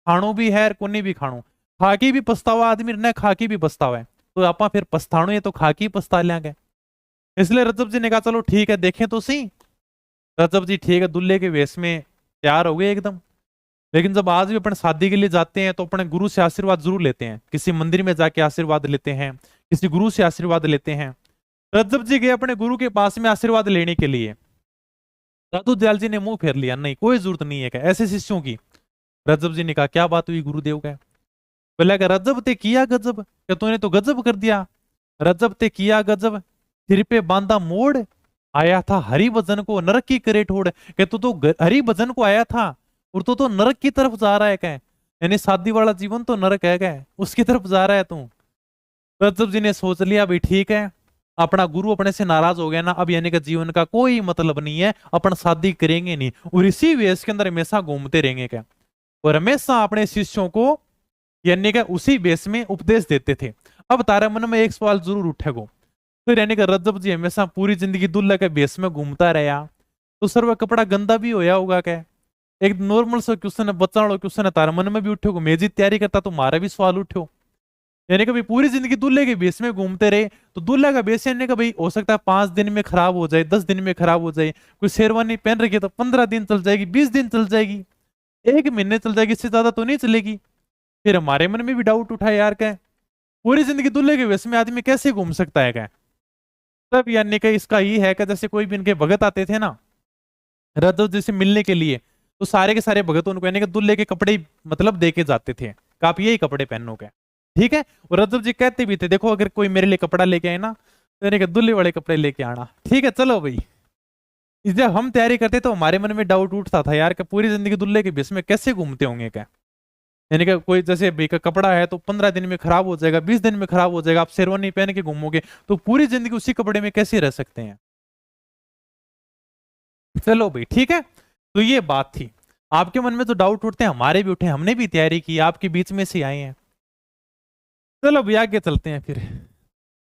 खाणो भी है कोनी भी खाणो, खा के भी पछतावा आदमी ने, खा के भी पछतावा है, तो आप फिर पछताणो है तो खा के ही पछता लेंगे। इसलिए रज्जब जी ने कहा चलो ठीक है देखें तो सही। रज्जब जी ठीक है दुल्हे के वेश में तैयार हो गए एकदम। लेकिन जब आज भी अपन शादी के लिए जाते हैं तो अपने गुरु से आशीर्वाद जरूर लेते हैं, किसी मंदिर में जाके आशीर्वाद लेते हैं, किसी गुरु से आशीर्वाद लेते हैं। रज्जब जी गए अपने गुरु के पास में आशीर्वाद लेने के लिए। दादू दयाल जी ने मुंह फेर लिया, नहीं कोई जरूरत नहीं है क्या ऐसे शिष्यों की। रज्जब जी ने कहा क्या बात हुई गुरुदेव का। बोला कि रज्जब ते किया गजब, कि तूने तो गजब कर दिया। रज्जब ते किया गजब, सिर पे बांधा मोड़, आया था हरि भजन को नरक की करे ठोड़। कि तू तो हरि भजन को आया था और तू तो नरक की तरफ जा रहा है क्या, यानी शादी वाला जीवन तो नरक है क्या, उसकी तरफ जा रहा है तू। रज्जब जी ने सोच लिया भाई ठीक है, अपना गुरु अपने से नाराज हो गया ना, अब यानी कि जीवन का कोई मतलब नहीं है, अपन शादी करेंगे नहीं और इसी वेश के अंदर हमेशा घूमते रहेंगे क्या। और हमेशा अपने शिष्यों को यानी कि उसी बेस में उपदेश देते थे। अब तारे मन में एक सवाल जरूर उठेगा, फिर यानी कि रज्जब जी हमेशा पूरी जिंदगी दुल्हा के बेस में घूमता रहा, तो सर वह कपड़ा गंदा भी होया होगा क्या। एक नॉर्मल सा क्वेश्चन है, बच्चा वाला क्वेश्चन है, तारे मन में भी उठेगा, मैं जी तैयारी करता तो मारा भी सवाल उठो। यानी कि भाई पूरी जिंदगी दूल्हे के बेस में घूमते रहे, तो दूल्हा का बेस यानी कि भाई हो सकता है 5 दिन में खराब हो जाए, 10 दिन में खराब हो जाए। कोई शेरवानी पहन रखी है तो 15 दिन चल जाएगी, 20 दिन चल जाएगी, 1 महीने चल जाएगी, इससे ज्यादा तो नहीं चलेगी। फिर हमारे मन में भी डाउट उठा यार क्या, पूरी जिंदगी दूल्हे के वेश में आदमी कैसे घूम सकता है क्या। तब यानी कि इसका ये है कि जैसे कोई भी इनके भगत आते थे ना रजत जैसे मिलने के लिए, तो सारे के सारे भगत उनको यानी कि दूल्हे के कपड़े मतलब दे के जाते थे कि आप यही कपड़े पहनो के, ठीक है। और रजत जी कहते भी थे देखो अगर कोई मेरे लिए कपड़ा लेके आए ना तो यानी कि दूल्हे वाले कपड़े लेके आना, ठीक है चलो भाई। जब हम तैयारी करते तो हमारे मन में डाउट उठता था यार कि पूरी जिंदगी दूल्हे के बेस में कैसे घूमते होंगे क्या। यानी कि कोई जैसे भाई का कपड़ा है तो 15 दिन में खराब हो जाएगा, 20 दिन में खराब हो जाएगा, आप शेरवानी पहन के घूमोगे तो पूरी जिंदगी उसी कपड़े में कैसे रह सकते हैं। चलो भाई ठीक है, तो ये बात थी। आपके मन में तो डाउट उठते हैं, हमारे भी उठे, हमने भी तैयारी की, आपके बीच में से आए हैं। चलो भाई आगे चलते हैं फिर।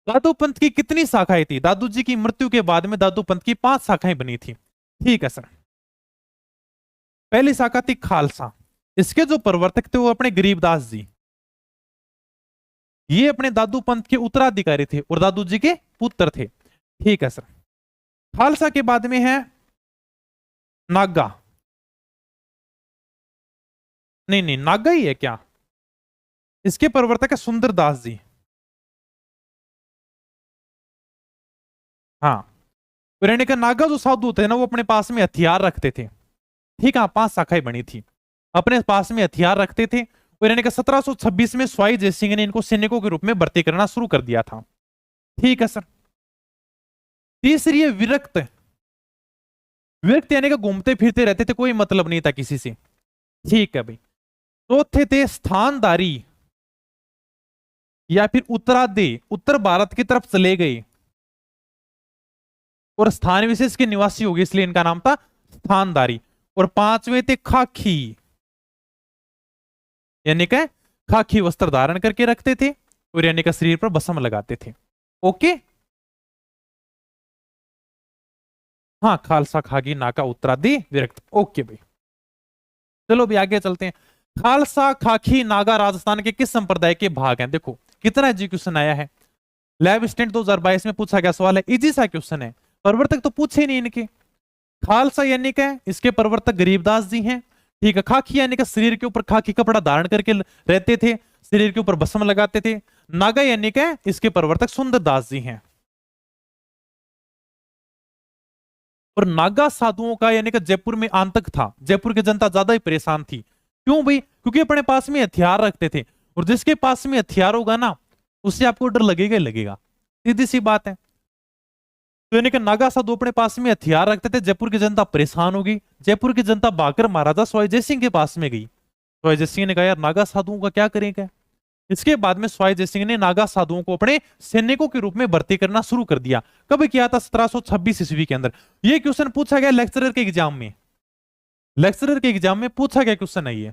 दादू पंथ की कितनी शाखाएं थी, दादू जी की मृत्यु के बाद में दादू पंथ की 5 शाखाएं बनी थी, ठीक है सर। पहली शाखा थी खालसा, इसके जो प्रवर्तक थे वो अपने गरीबदास जी, ये अपने दादू पंथ के उत्तराधिकारी थे और दादू जी के पुत्र थे, ठीक है सर। खालसा के बाद में है नागा, नहीं नहीं नागा ही है क्या, इसके प्रवर्तक है सुंदरदास जी। हाँ, तो यानी कि नागा जो साधु थे ना वो अपने पास में हथियार रखते थे, ठीक है। 5 शाखाएं बनी थी, अपने पास में हथियार रखते थे। और यानी कि 1726 में स्वाई जय सिंह ने इनको सैनिकों के रूप में भर्ती करना शुरू कर दिया था, ठीक है सर। तीसरी है विरक्त, विरक्त यानी कि घूमते फिरते रहते थे, कोई मतलब नहीं था किसी से, ठीक है भाई। चौथे थे स्थानधारी या फिर उत्तरादे, उत्तर भारत की तरफ चले गए और स्थान विशेष के निवासी हो गए, इसलिए इनका नाम था स्थानधारी। और 5वें थे खाकी, यानी कि खाकी वस्त्र धारण करके रखते थे और यानी कि शरीर पर भस्म लगाते थे, ओके। हाँ खालसा खागी नाका उत्तरादि विरक्त, ओके भाई। चलो भी आगे चलते हैं। खालसा खाकी नागा राजस्थान के किस संप्रदाय के भाग हैं, देखो कितना एजुकेशन आया है। लैब स्टैंड 2022 में पूछा गया सवाल है, इजी सा क्वेश्चन है, प्रवर्तक तो पूछे नहीं इनके। खालसा यानी क्या, इसके प्रवर्तक गरीबदास जी हैं, ठीक है। खाकी यानी कि शरीर के ऊपर खाकी कपड़ा धारण करके रहते थे, शरीर के ऊपर भस्म लगाते थे। नागा यानी क्या, इसके प्रवर्तक सुंदरदास जी हैं। और नागा साधुओं का यानी कि जयपुर में आतंक था, जयपुर की जनता ज्यादा ही परेशान थी, क्यों भाई, क्योंकि अपने पास में हथियार रखते थे और जिसके पास में हथियार होगा ना उससे आपको डर लगेगा ही लगेगा, सीधी सी बात है। तो यानी कि नागा साधु अपने पास में हथियार रखते थे, जयपुर की जनता परेशान होगी, जयपुर की जनता भागकर महाराजा सवाई जय सिंह के पास में गई। सवाई जय सिंह ने कहा यार नागा साधुओं का क्या करेंगे। इसके बाद में सवाई जय सिंह ने नागा साधुओं को अपने सैनिकों के रूप में भर्ती करना शुरू कर दिया। कब किया था, 1726 ईस्वी के अंदर। यह क्वेश्चन पूछा गया लेक्चरर के एग्जाम में, लेक्चरर के एग्जाम में पूछा गया क्वेश्चन है ये,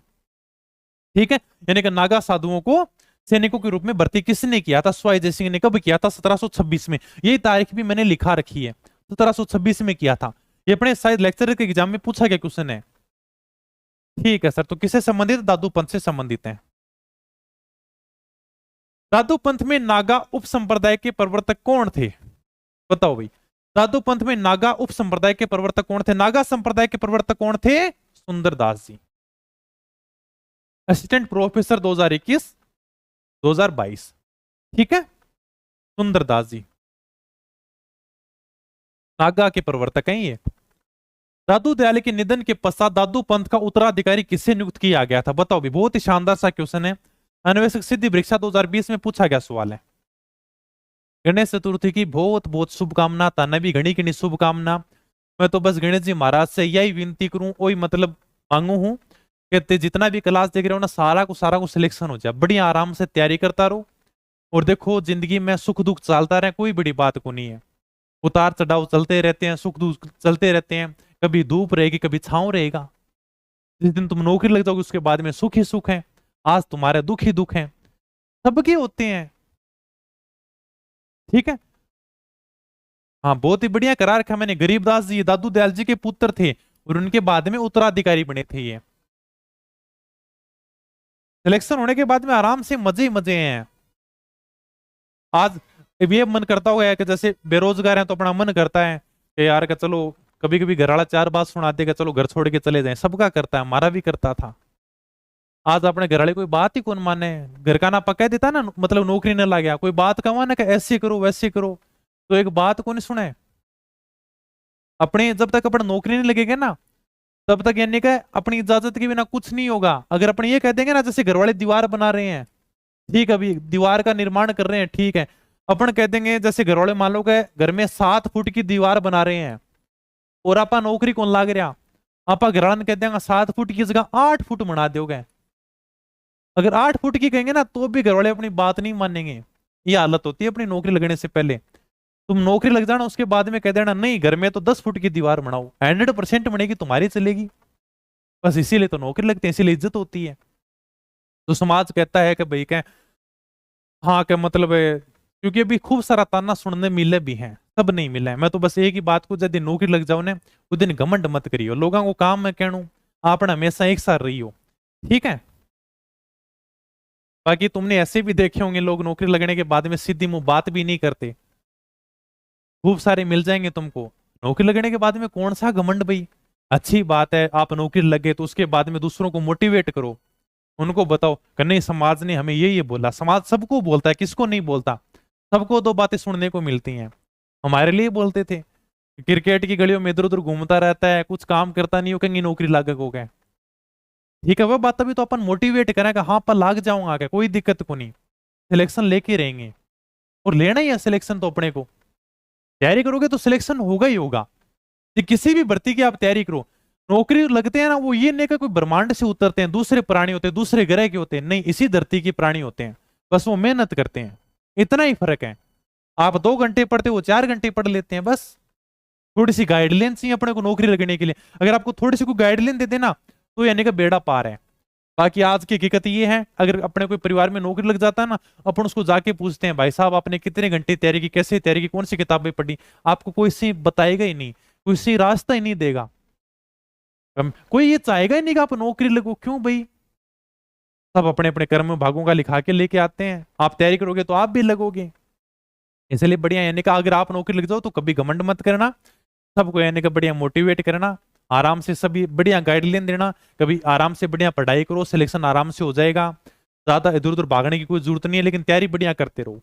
ठीक है। यानी कि नागा साधुओं को सैनिकों के रूप में भर्ती किसने किया था, सवाई जय सिंह ने। कब किया था, 1726 में, यही तारीख भी मैंने लिखा रखी है, 1726 में किया था। ये अपने शायद लेक्चरर के एग्जाम में पूछा गया क्वेश्चन है, ठीक है सर। तो किससे संबंधित, दादू पंथ से संबंधित है। दादू पंथ में नागा उप संप्रदाय के प्रवर्तक कौन थे, बताओ भाई। दादू पंथ में नागा उप संप्रदाय के प्रवर्तक कौन थे, नागा संप्रदाय के प्रवर्तक कौन थे, सुंदरदास जी। असिस्टेंट प्रोफेसर 2021 2022, ठीक है, सुंदरदास जी। नागा के प्रवर्तक हैं ये। दादू दयाल के निधन के पश्चात दादू पंथ का उत्तराधिकारी किससे नियुक्त किया गया था? बताओ भी, बहुत ही शानदार सा क्वेश्चन है, अन्वेषक सिद्धि परीक्षा 2020 में पूछा गया सवाल है। गणेश चतुर्थी की बहुत बहुत शुभकामना, ताना भी घनी घनी शुभकामना। मैं तो बस गणेश जी महाराज से यही विनती करूं, वही मतलब मांगू हूं कि जितना भी क्लास देख रहे हो ना, सारा को सिलेक्शन हो जाए, बढ़िया आराम से तैयारी करता रहो। और देखो जिंदगी में सुख दुख चलता रहे, कोई बड़ी बात को नहीं है, उतार चढ़ाव चलते रहते हैं, सुख दुख चलते रहते हैं, कभी धूप रहेगी कभी छांव रहेगा। जिस दिन तुम नौकरी लग जाओगे उसके बाद में सुख ही सुख है, आज तुम्हारे दुख ही दुख है, सबके होते हैं। ठीक है, हाँ बहुत ही बढ़िया करा रखा मैंने। गरीबदास जी दादू दयाल जी के पुत्र थे और उनके बाद में उत्तराधिकारी बने थे ये। सिलेक्शन होने के बाद में आराम से मजे ही मजे हैं। आज ये मन करता होगा कि जैसे बेरोजगार हैं तो अपना मन करता है कि यार का चलो, कभी कभी घर वाला चार बात सुनाते कि चलो घर छोड़ के चले जाएं, सबका करता है, हमारा भी करता था। आज अपने घर वाले कोई बात ही कौन माने, घर का ना पका देता ना, मतलब नौकरी न लग गया, कोई बात कमा ना कि ऐसे करो वैसे करो, तो एक बात को नहीं सुने। अपने जब तक अपना नौकरी नहीं लगेगा ना, तब तक यानी कि अपनी इजाजत के बिना कुछ नहीं होगा। अगर अपन ये कह देंगे ना, जैसे घर वाले दीवार बना रहे हैं, ठीक है, अभी दीवार का निर्माण कर रहे हैं, ठीक है, अपन कह देंगे जैसे घर वाले मान लो कि घर में 7 फुट की दीवार बना रहे हैं और आप नौकरी कौन लाग रहा, आप घर वाले कह देंगे 7 फुट की जगह 8 फुट बना दोगे। अगर 8 फुट की कहेंगे ना तो भी घर वाले अपनी बात नहीं मानेंगे। ये हालत होती है अपनी नौकरी लगने से पहले। तुम नौकरी लग जाना उसके बाद में कह देना नहीं घर में तो 10 फुट की दीवार बनाओ, 100% बनेगी, तुम्हारी चलेगी। बस इसीलिए तो नौकरी लगती है, इसीलिए इज्जत होती है। तो समाज कहता है कि भाई क्या, हाँ क्या मतलब है, क्योंकि अभी खूब सारा ताना सुनने मिले भी हैं, सब नहीं मिला है। मैं तो बस एक ही बात को, जब दिन नौकरी लग जाओ ना उस दिन घमंड मत करियो, लोगों को काम मैं कहूं आपने हमेशा एक साथ रही हो, ठीक है। बाकी तुमने ऐसे भी देखे होंगे लोग नौकरी लगने के बाद में सीधी मुंह बात भी नहीं करते, खूब सारे मिल जाएंगे तुमको। नौकरी लगने के बाद में कौन सा घमंड भाई, अच्छी बात है आप नौकरी लगे तो उसके बाद में दूसरों को मोटिवेट करो, उनको बताओ कि नहीं समाज ने हमें ये बोला। समाज सबको बोलता है, किसको नहीं बोलता, सबको 2 बातें सुनने को मिलती हैं। हमारे लिए बोलते थे, क्रिकेट की गलियों में इधर उधर घूमता रहता है, कुछ काम करता नहीं हो, कहेंगे नौकरी लागक हो गए, ठीक है। वह बात तभी तो अपन मोटिवेट करें कि हाँ पर लाग जाऊंगा, क्या कोई दिक्कत को नहीं, सिलेक्शन लेके रहेंगे और लेना ही है सिलेक्शन। तो अपने को तैयारी करोगे तो सिलेक्शन होगा ही होगा। ये किसी भी भर्ती की आप तैयारी करो, नौकरी लगते हैं ना, वो ये नहीं कि कोई ब्रह्मांड से उतरते हैं, दूसरे प्राणी होते हैं, दूसरे ग्रह के होते हैं, नहीं, इसी धरती के प्राणी होते हैं, बस वो मेहनत करते हैं, इतना ही फर्क है। आप 2 घंटे पढ़ते, वो 4 घंटे पढ़ लेते हैं, बस थोड़ी सी गाइडलाइन चाहिए अपने को नौकरी लगने के लिए। अगर आपको थोड़ी सी कोई गाइडलाइन दे देना तो यानी कि बेड़ा पार है। बाकी आज की हकीकत ये है, अगर अपने कोई परिवार में नौकरी लग जाता है ना, अपन उसको जाके पूछते हैं भाई साहब आपने कितने घंटे तैयारी की, कैसे तैयारी की, कौन सी किताबें पढ़ी, आपको कोई सी बताएगा ही नहीं, कोई सी रास्ता ही नहीं देगा। कोई ये चाहेगा ही नहीं कि आप नौकरी लगो, क्यों भाई, सब अपने अपने कर्म भागों का लिखा के लेके आते हैं। आप तैयारी करोगे तो आप भी लगोगे, इसलिए बढ़िया यानी कि अगर आप नौकरी लग जाओ तो कभी घमंड मत करना, सबको यानी कि बढ़िया मोटिवेट करना, आराम से सभी बढ़िया गाइडलाइन देना, कभी आराम से बढ़िया पढ़ाई करो, सिलेक्शन आराम से हो जाएगा, ज्यादा इधर उधर भागने की कोई जरूरत नहीं है, लेकिन तैयारी बढ़िया करते रहो,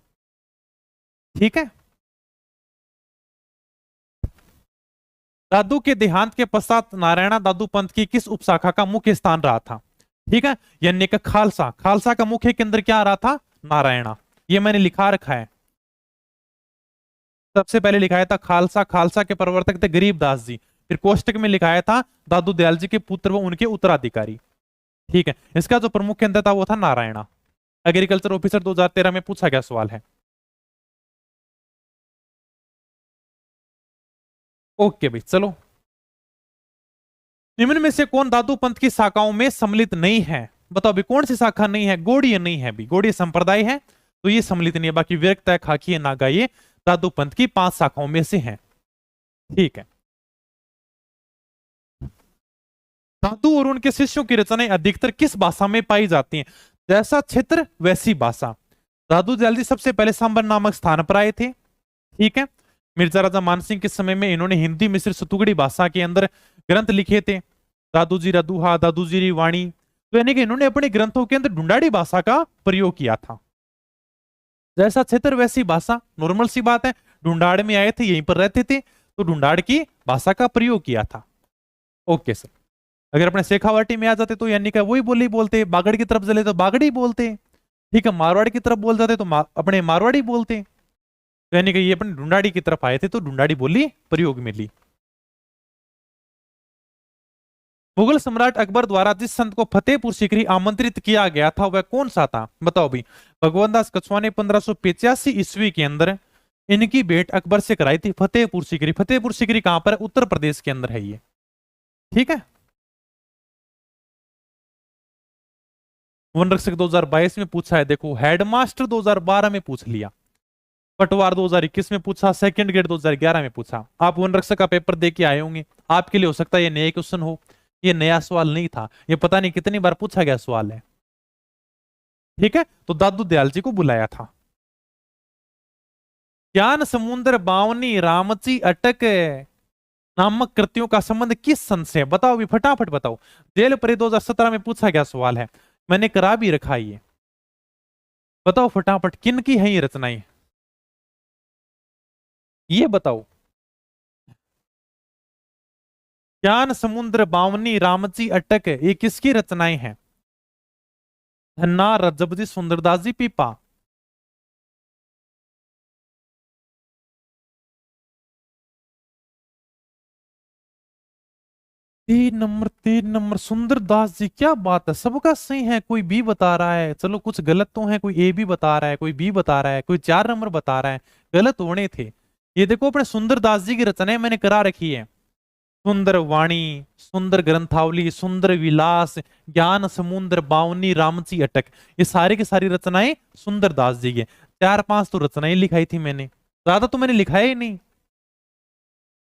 ठीक है। दादू के देहांत के पश्चात नारायणा दादू पंथ की किस उपशाखा का मुख्य स्थान रहा था? ठीक है, यानी कि खालसा, खालसा का मुख्य केंद्र क्या रहा था? नारायणा। ये मैंने लिखा रखा है, सबसे पहले लिखाया था खालसा, खालसा के प्रवर्तक थे गरीबदास जी, फिर कोष्टक में लिखाया था दादू दयाल जी के पुत्र व उनके उत्तराधिकारी, ठीक है। इसका जो प्रमुख केंद्र था वो था नारायणा। एग्रीकल्चर ऑफिसर 2013 में पूछा गया सवाल है। ओके भाई चलो, निम्न में से कौन दादू पंथ की शाखाओं में सम्मिलित नहीं है? बताओ अभी कौन सी शाखा नहीं है? गौड़ीय नहीं है, भी गौड़ीय संप्रदाय है तो ये सम्मिलित नहीं है। बाकी विरक्त है, खाकी है, नागा, ये दादू पंथ की 5 शाखाओं में से हैं, ठीक है। दादू और उनके शिष्यों की रचनाएं अधिकतर किस भाषा में पाई जाती हैं? जैसा क्षेत्र वैसी भाषा। दादू दयाल जी सबसे पहले सांबर नामक स्थान पर आए थे, ठीक है। मिर्जा राजा मानसिंह के समय में इन्होंने हिंदी मिश्र सतुगड़ी भाषा के अंदर ग्रंथ लिखे थे, दादू जी रदुहा, दादू जी वाणी, तो यानी कि इन्होंने अपने ग्रंथों के अंदर ढूंढाड़ी भाषा का प्रयोग किया था। जैसा क्षेत्र वैसी भाषा, नॉर्मल सी बात है, ढूंढाड़ में आए थे, यहीं पर रहते थे, तो ढूंढाड़ की भाषा का प्रयोग किया था। Okay sir. अगर अपने शेखावाटी में आ जाते तो यानी कि वही बोली बोलते, बागड़ की तरफ चले तो बागड़ी बोलते, ठीक है, मारवाड़ी की तरफ बोल जाते तो अपने मारवाड़ी बोलते। तो यानी कि ये अपने ढूंढाड़ी की तरफ आए थे तो ढूंढाड़ी बोली प्रयोग में ली। मुगल सम्राट अकबर द्वारा जिस संत को फतेहपुर सीकरी आमंत्रित किया गया था वह कौन सा था, बताओ भाई। भगवान दास कछुआ ने 1585 ईस्वी के अंदर इनकी भेंट अकबर से कराई थी फतेहपुर सीकरी। फतेहपुर सीकरी कहां पर है, उत्तर प्रदेश के अंदर है ये, ठीक है। वन रक्षक 2022 में पूछा है, देखो हेडमास्टर 2012 में पूछ लिया, पटवार 2021 में पूछा, सेकंड ग्रेड 2011 में पूछा। आप वन रक्षक का पेपर दे के आए होंगे, आपके लिए हो सकता है ये नया क्वेश्चन हो, ये नया सवाल नहीं था, ये पता नहीं कितनी बार पूछा गया सवाल है, ठीक है। तो दादू दयाल जी को बुलाया था। ज्ञान समुद्र बावनी रामची अटक नामक कृतियों का संबंध किस सन से है, बताओ भी फटाफट बताओ। जेल परी 2017 में पूछा गया सवाल है, मैंने करा भी रखा ये, बताओ फटाफट किन की है ये रचनाएं, ये बताओ। ज्ञान समुद्र बावनी रामची अटक ये किसकी रचनाएं हैं, धन्ना रजबजी सुंदरदास जी पीपा। 3 नंबर 3 नंबर सुंदरदास जी, क्या बात है, सबका सही है। कोई बी बता रहा है, चलो कुछ गलत तो है, कोई ए भी बता रहा है, कोई बी बता रहा है, कोई 4 नंबर बता रहा है, गलत होने थे। ये देखो अपने सुंदरदास जी की रचनाएं मैंने करा रखी है, सुंदर वाणी, सुंदर ग्रंथावली, सुंदर विलास, ज्ञान समुद्र बावनी रामची अटक, ये सारी की सारी रचनाएं सुंदरदास जी की। 4-5 तो रचनाएं लिखाई थी मैंने, ज्यादा तो मैंने लिखाया ही नहीं।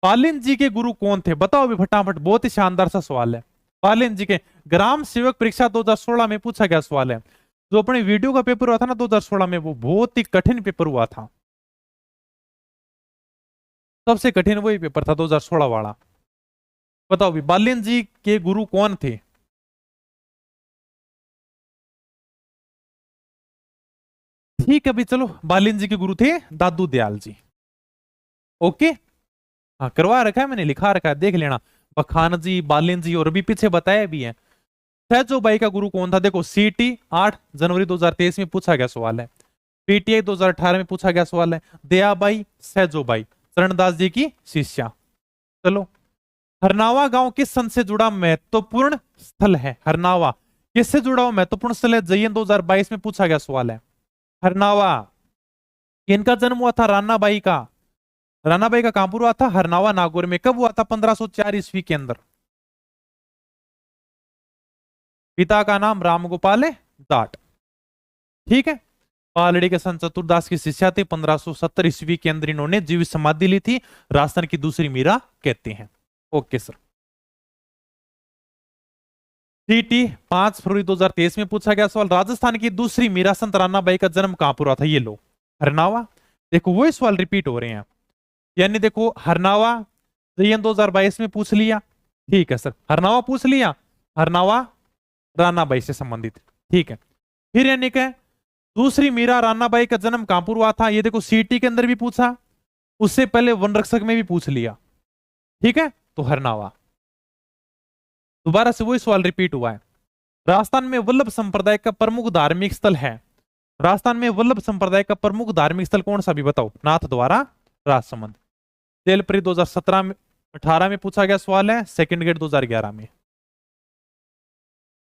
पालिन जी के गुरु कौन थे, बताओ भी फटाफट, बहुत ही शानदार सा सवाल है। पालिन जी के ग्राम सेवक परीक्षा 2016 में पूछा गया सवाल है। जो अपने वीडियो का पेपर हुआ था ना 2016 में, वो बहुत ही कठिन पेपर हुआ था, सबसे कठिन वही पेपर था 2016 वाला। बताओ भी बालिन जी के गुरु कौन थे। ठीक है भाई, चलो बालिन जी के गुरु थे दादू दयाल जी। ओके, हाँ करवा रखा है मैंने, लिखा रखा है, देख लेना। बखान जी, बालिन जी, और भी पीछे बताया भी है। सहजोबाई का गुरु कौन था, देखो सीटी 8 जनवरी 2023 में पूछा गया सवाल है, पीटीआई 2018 में पूछा गया सवाल है। दयाबाई सहजोबाई चरणदास जी की शिष्या। चलो, हरनावा गांव किस संत से जुड़ा महत्वपूर्ण स्थल है, हरनावा किससे जुड़ा हुआ महत्वपूर्ण स्थल है, जयन 2022 में पूछा गया सवाल है। हरनावा, इनका जन्म हुआ था रानाबाई का, रानाबाई का कहां पर हुआ था, हरनावा नागौर में। कब हुआ था, 1504 ईस्वी के अंदर। पिता का नाम रामगोपाल जाट, ठीक है। पालड़ी के संत चतुरदास की शिष्या थे, 1570 ईस्वी के अंदर इन्होंने जीवित समाधि ली थी, राजस्थान की दूसरी मीरा कहते हैं। Okay sir. सीटी 5 फरवरी 2023 में पूछा गया सवाल, राजस्थान की दूसरी मीरा संत रानाबाई का जन्म कहां पर हुआ था, ये लो हरनावा। देखो वही सवाल रिपीट हो रहे हैं, यानी देखो हरनावा जयन 2022 में पूछ लिया, ठीक है सर, हरनावा पूछ लिया, हरनावा रानाबाई से संबंधित, ठीक है। फिर यानी कि दूसरी मीरा रानाबाई का जन्म कहां पर हुआ था, ये देखो सीटी के अंदर भी पूछा, उससे पहले वन रक्षक में भी पूछ लिया, ठीक है। तो हरनावा, दोबारा से वही सवाल रिपीट हुआ है। राजस्थान में वल्लभ संप्रदाय का प्रमुख धार्मिक स्थल है, राजस्थान में वल्लभ संप्रदाय का प्रमुख धार्मिक स्थल कौन सा भी बताओ, नाथ द्वारा राजसमंद। तेलपरी 2017 में 18 में पूछा गया सवाल है, सेकंड ग्रेड 2011 में।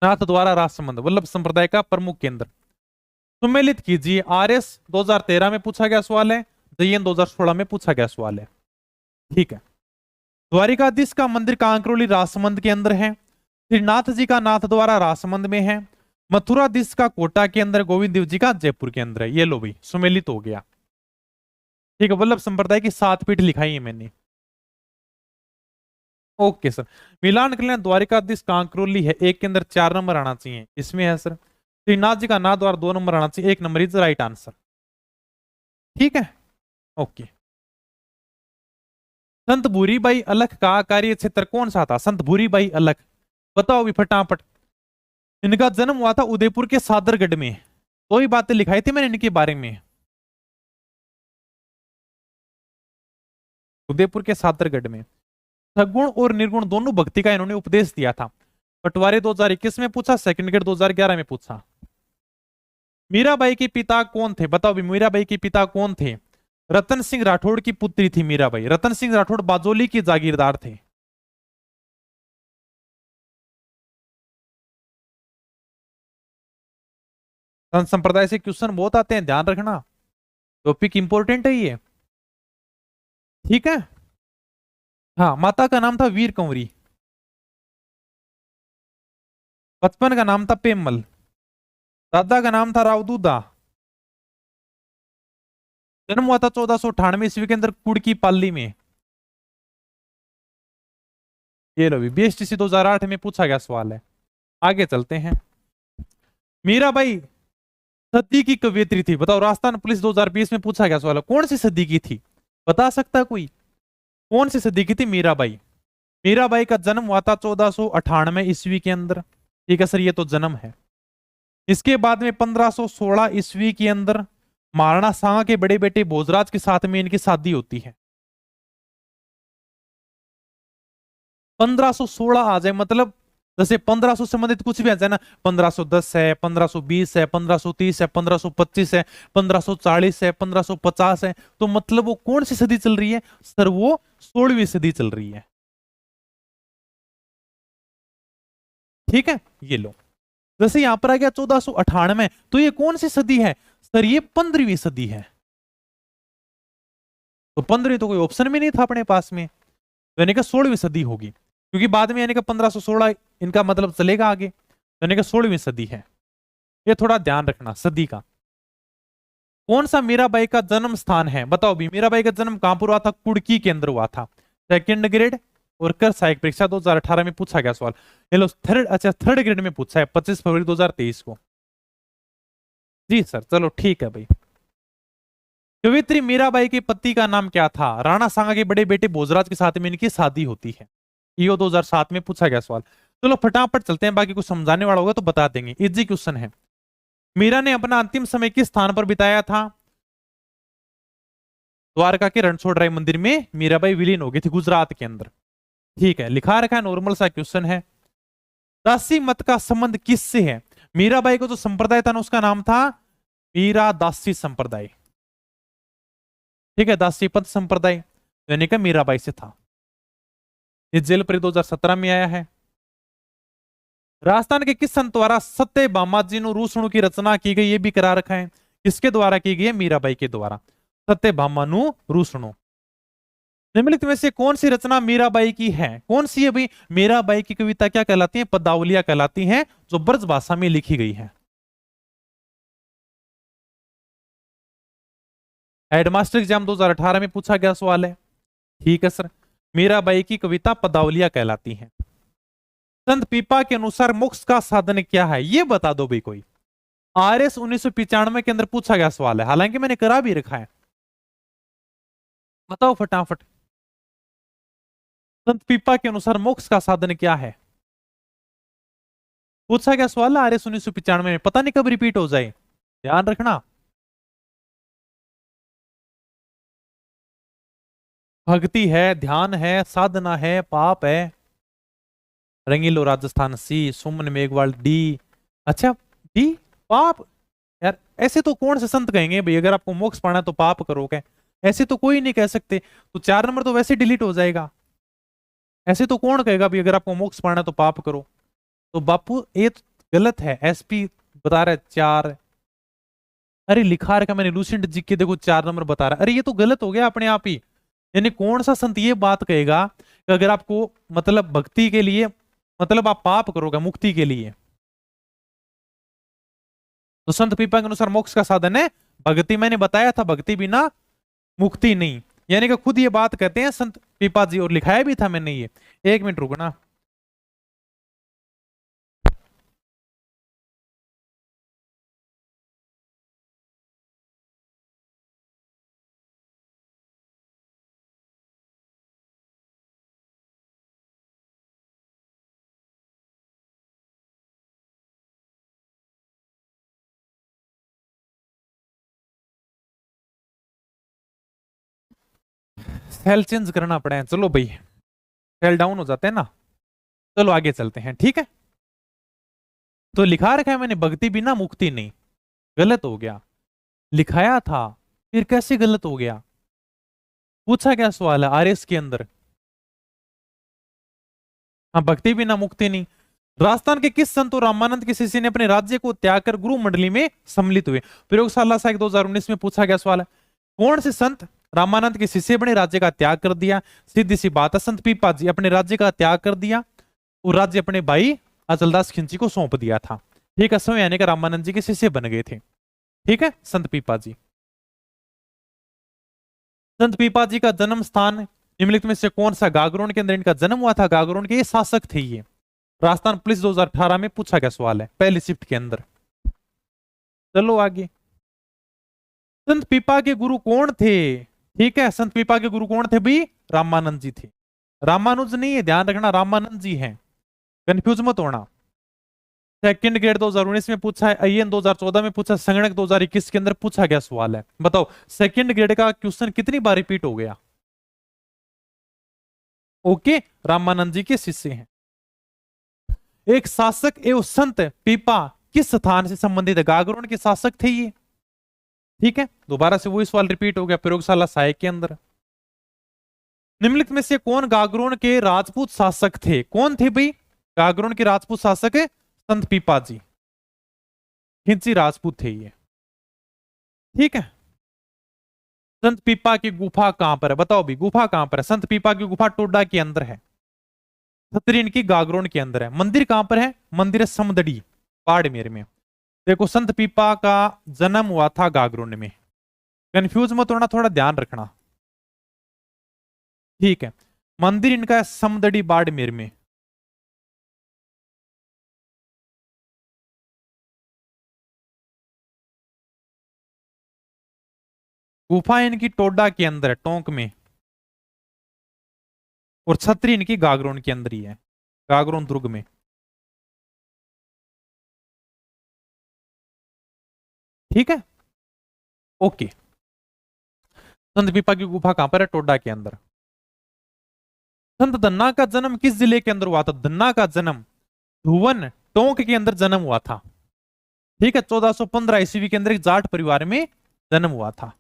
नाथ द्वारा राजसमंद वल्लभ संप्रदाय का प्रमुख केंद्र। सुमेलित कीजिए, आरएस 2013 में पूछा गया सवाल है, जयन 2016 में पूछा गया सवाल है, ठीक है। द्वारिकाधीश का मंदिर कांकरोली राजसमंद के अंदर है, श्रीनाथ जी का नाथ द्वारा राजसमंद में है, मथुराधीश का कोटा के अंदर, गोविंद देव जी का जयपुर के अंदर है। ये लो भाई सुमेलित हो गया, ठीक है। वल्लभ संप्रदाय की 7 पीठ लिखाई है मैंने। Okay sir. मिलान कर लेना, द्वारिकाधीश कांकरोली है, एक के अंदर 4 नंबर आना चाहिए, इसमें है सर। श्रीनाथ जी का नाथ द्वारा 2 नंबर आना चाहिए, 1 नंबर इज राइट आंसर, ठीक है। ओके। संत भूरीबाई अलख का कार्य क्षेत्र कौन सा था, संत भूरीबाई अलख, बताओ भी फटाफट। इनका जन्म हुआ था उदयपुर के सादरगढ़ में, तो ही बातें लिखाई थी मैंने इनके बारे में। उदयपुर के सादरगढ़ में। सगुण और निर्गुण दोनों भक्ति का इन्होंने उपदेश दिया था। पटवारी 2021 में पूछा, सेकंड ग्रेड 2011 में पूछा। मीराबाई के पिता कौन थे? बताओ भी, मीराबाई के पिता कौन थे? रतन सिंह राठौड़ की पुत्री थी मीराबाई। रतन सिंह राठौड़ बाजोली की जागीरदार थे। संत संप्रदाय से क्वेश्चन बहुत आते हैं, ध्यान रखना, टॉपिक इंपॉर्टेंट है ये, ठीक है। हाँ, माता का नाम था वीर कंवरी। बचपन का नाम था पेमल। दादा का नाम था रावदूदा। जन्म हुआ था 1498 ईस्वी के अंदर कुड़की पाली में। ये लो भी, बीएसटीसी 2008 में पूछा गया सवाल है। आगे चलते हैं। मीराबाई सदी की कवयित्री थी। बताओ, राजस्थान पुलिस 2020 में पूछा गया सवाल है, कौन सी सदी की थी? बता सकता है कोई? कौन सी सदी की थी मीराबाई? मीराबाई का जन्म हुआ था 1498 ईस्वी के अंदर। ठीक है सर, ये तो जन्म है। इसके बाद में 1516 ईस्वी के अंदर महाराणा सांगा के बड़े बेटे भोजराज के साथ में इनकी शादी होती है। 1516 आ जाए मतलब, जैसे 1500 संबंधित कुछ भी आ जाए ना, 1510 है, 1520 है, 1530 है, 1525 है, 1540 है, 1550 है, तो मतलब वो कौन सी सदी चल रही है सर? वो 16वीं सदी चल रही है। ठीक है, ये लो। जैसे यहां पर आ गया 1498, तो ये कौन सी सदी है सर? ये 15वीं सदी है। तो 15वीं तो कोई ऑप्शन में नहीं था अपने पास में, तो यानी कि 16वीं सदी होगी, क्योंकि बाद में यानी कि 1516 इनका मतलब चलेगा आगे, यानी कि 16वीं सदी है। ये थोड़ा ध्यान रखना सदी का। कौन सा मीराबाई का जन्म स्थान है? बताओ भी, मीराबाई का जन्म कहां पर हुआ था? कुड़की के अंदर हुआ था। सेकंड ग्रेड और कर सहायक परीक्षा 2018 में पूछा गया सवाल। ये लो थर्ड, अच्छा थर्ड ग्रेड में पूछा है 25 फरवरी 2023 को। जी सर, चलो ठीक है भाई। कवित्री मीराबाई के पति का नाम क्या था? राणा सांगा के बड़े बेटे भोजराज के साथ में इनकी शादी होती है। ईओ 2007 में पूछा गया सवाल। चलो फटाफट चलते हैं, बाकी कुछ समझाने वाला होगा तो बता देंगे, इजी क्वेश्चन है। मीरा ने अपना अंतिम समय किस स्थान पर बिताया था? द्वारका के रणछोड़ मंदिर में मीराबाई विलीन हो गई थी, गुजरात के अंदर। ठीक है, लिखा रखा है, नॉर्मल सा क्वेश्चन है। दासी मत का संबंध किससे है? मीराबाई को जो संप्रदाय था ना, उसका नाम था मीरा दासी संप्रदाय। ठीक है, दासी पद संप्रदाय यानी कि मीराबाई से था। ये जेल पर 2017 में आया है। राजस्थान के किस संत द्वारा सत्य भामाजी रूसणु की रचना की गई? ये भी करा रखा है। किसके द्वारा की गई है? मीराबाई के द्वारा। सत्य भामानु रूसणु। निम्नलिखित में से कौन सी रचना मीराबाई की है? कौन सी है भाई? मीराबाई की कविता क्या कहलाती है? पदावलियां कहलाती हैं, जो ब्रज भाषा में लिखी गई है। हेडमास्टर एग्जाम 2018 में पूछा गया सवाल है। ठीक है सर, मीराबाई की कविता पदावलियां कहलाती हैं। संत पीपा के अनुसार मोक्ष का साधन क्या है? ये बता दो भाई कोई। आरएस 1995 के अंदर पूछा गया सवाल है, हालांकि मैंने करा भी रखा है। बताओ फटाफट। संत पीपा के अनुसार मोक्ष का साधन क्या है? पूछा गया सवाल है आरएस 1995 में, पता नहीं कब रिपीट हो जाए, ध्यान रखना। भक्ति है, ध्यान है, साधना है, पाप है। रंगीलो राजस्थान सी, सुमन मेघवाल डी। अच्छा, डी पाप? यार ऐसे तो कौन से संत कहेंगे भाई, अगर आपको मोक्ष पाना है तो पाप करो क्या? ऐसे तो कोई नहीं कह सकते, तो 4 नंबर तो वैसे डिलीट हो जाएगा। ऐसे तो कौन कहेगा भाई अगर आपको मोक्ष पाना है तो पाप करो? तो बापू ये तो गलत है। एसपी बता रहा है 4। अरे लिखा रखा मैंने लूसेंट जी के, देखो 4 नंबर बता रहा है। अरे ये तो गलत हो गया अपने आप ही। यानी कौन सा संत ये बात कहेगा कि अगर आपको मतलब भक्ति के लिए, मतलब आप पाप करोगे मुक्ति के लिए? तो संत पीपा के अनुसार मोक्ष का साधन है भक्ति। मैंने बताया था भक्ति बिना मुक्ति नहीं, यानी कि खुद ये बात कहते हैं संत पीपा जी, और लिखाया भी था मैंने ये। 1 मिनट रुकना। सेल चेंज करना पड़े। चलो भाई, सेल डाउन हो जाते हैं ना। चलो आगे चलते हैं, ठीक है। तो लिखा रखा है मैंने भक्ति बिना मुक्ति नहीं, गलत हो गया। लिखाया था, फिर कैसे गलत हो गया? पूछा क्या सवाल है आरएस के अंदर? हाँ, भक्ति बिना मुक्ति नहीं। राजस्थान के किस संत और रामानंद के शिष्य ने अपने राज्य को त्याग कर गुरु मंडली में सम्मिलित हुए? प्रयोगशाला साइक 2019 में पूछा गया सवाल है। कौन से संत रामानंद के शिष्य अपने राज्य का त्याग कर दिया? सीधी सी बात है, संत पीपा जी अपने राज्य का त्याग कर दिया और राज्य अपने भाई अचलदास खिंची को सौंप दिया था। ठीक है, समय आने का रामानंद जी के शिष्य बन गए थे। ठीक है, संत पीपा जी। संत पीपा जी का जन्म स्थान निम्नलिखित में से कौन सा? गागरोन के अंदर इनका जन्म हुआ था। गागरोन के ये शासक थे। ये राजस्थान पुलिस 2018 में पूछा गया सवाल है, पहली शिफ्ट के अंदर। चलो आगे। संत पीपा के गुरु कौन थे? ठीक है, संत पीपा के गुरु कौन थे भाई? रामानंद जी थे। रामानुज नहीं है, ध्यान रखना, रामानंद जी हैं, कंफ्यूज मत होना। सेकंड ग्रेड 2019 में पूछा है, आईएन 2014 में पूछा, संगणक 2021 के अंदर पूछा गया सवाल है। बताओ सेकंड ग्रेड का क्वेश्चन कितनी बार रिपीट हो गया? ओके, रामानंद जी के शिष्य हैं। एक शासक एवं संत पीपा किस स्थान से संबंधित है? गागरोन के शासक थे ये। ठीक है, दोबारा से वही सवाल रिपीट हो गया प्रयोगशाला सहायक के अंदर। निम्नलिखित में से कौन गागरोन के राजपूत शासक थे? कौन थे भाई गागरोन के राजपूत शासक? संत पीपा जी, खिंची राजपूत थे ये। ठीक है, संत पीपा की गुफा कहां पर है? बताओ भी, गुफा कहां पर है? संत पीपा की गुफा टोडा के अंदर है, छतरीन की गागरोन के अंदर है। मंदिर कहां पर है? मंदिर है समदड़ी, बाड़मेर में। देखो, संत पीपा का जन्म हुआ था गागरोन में, कंफ्यूज मत होना, थोड़ा ध्यान रखना। ठीक है, मंदिर इनका है समदड़ी बाड़मेर में। गुफा इनकी टोडा के अंदर है, टोंक में, और छतरी इनकी गागरोन के अंदर ही है, गागरोन दुर्ग में। ठीक है, ओके। संत पीपा की गुफा कहां पर है? टोडा के अंदर। संत धन्ना का जन्म किस जिले के अंदर हुआ था? धन्ना का जन्म धुवन टोंक के अंदर जन्म हुआ था। ठीक है, 1415 ईस्वी के अंदर एक जाट परिवार में जन्म हुआ था।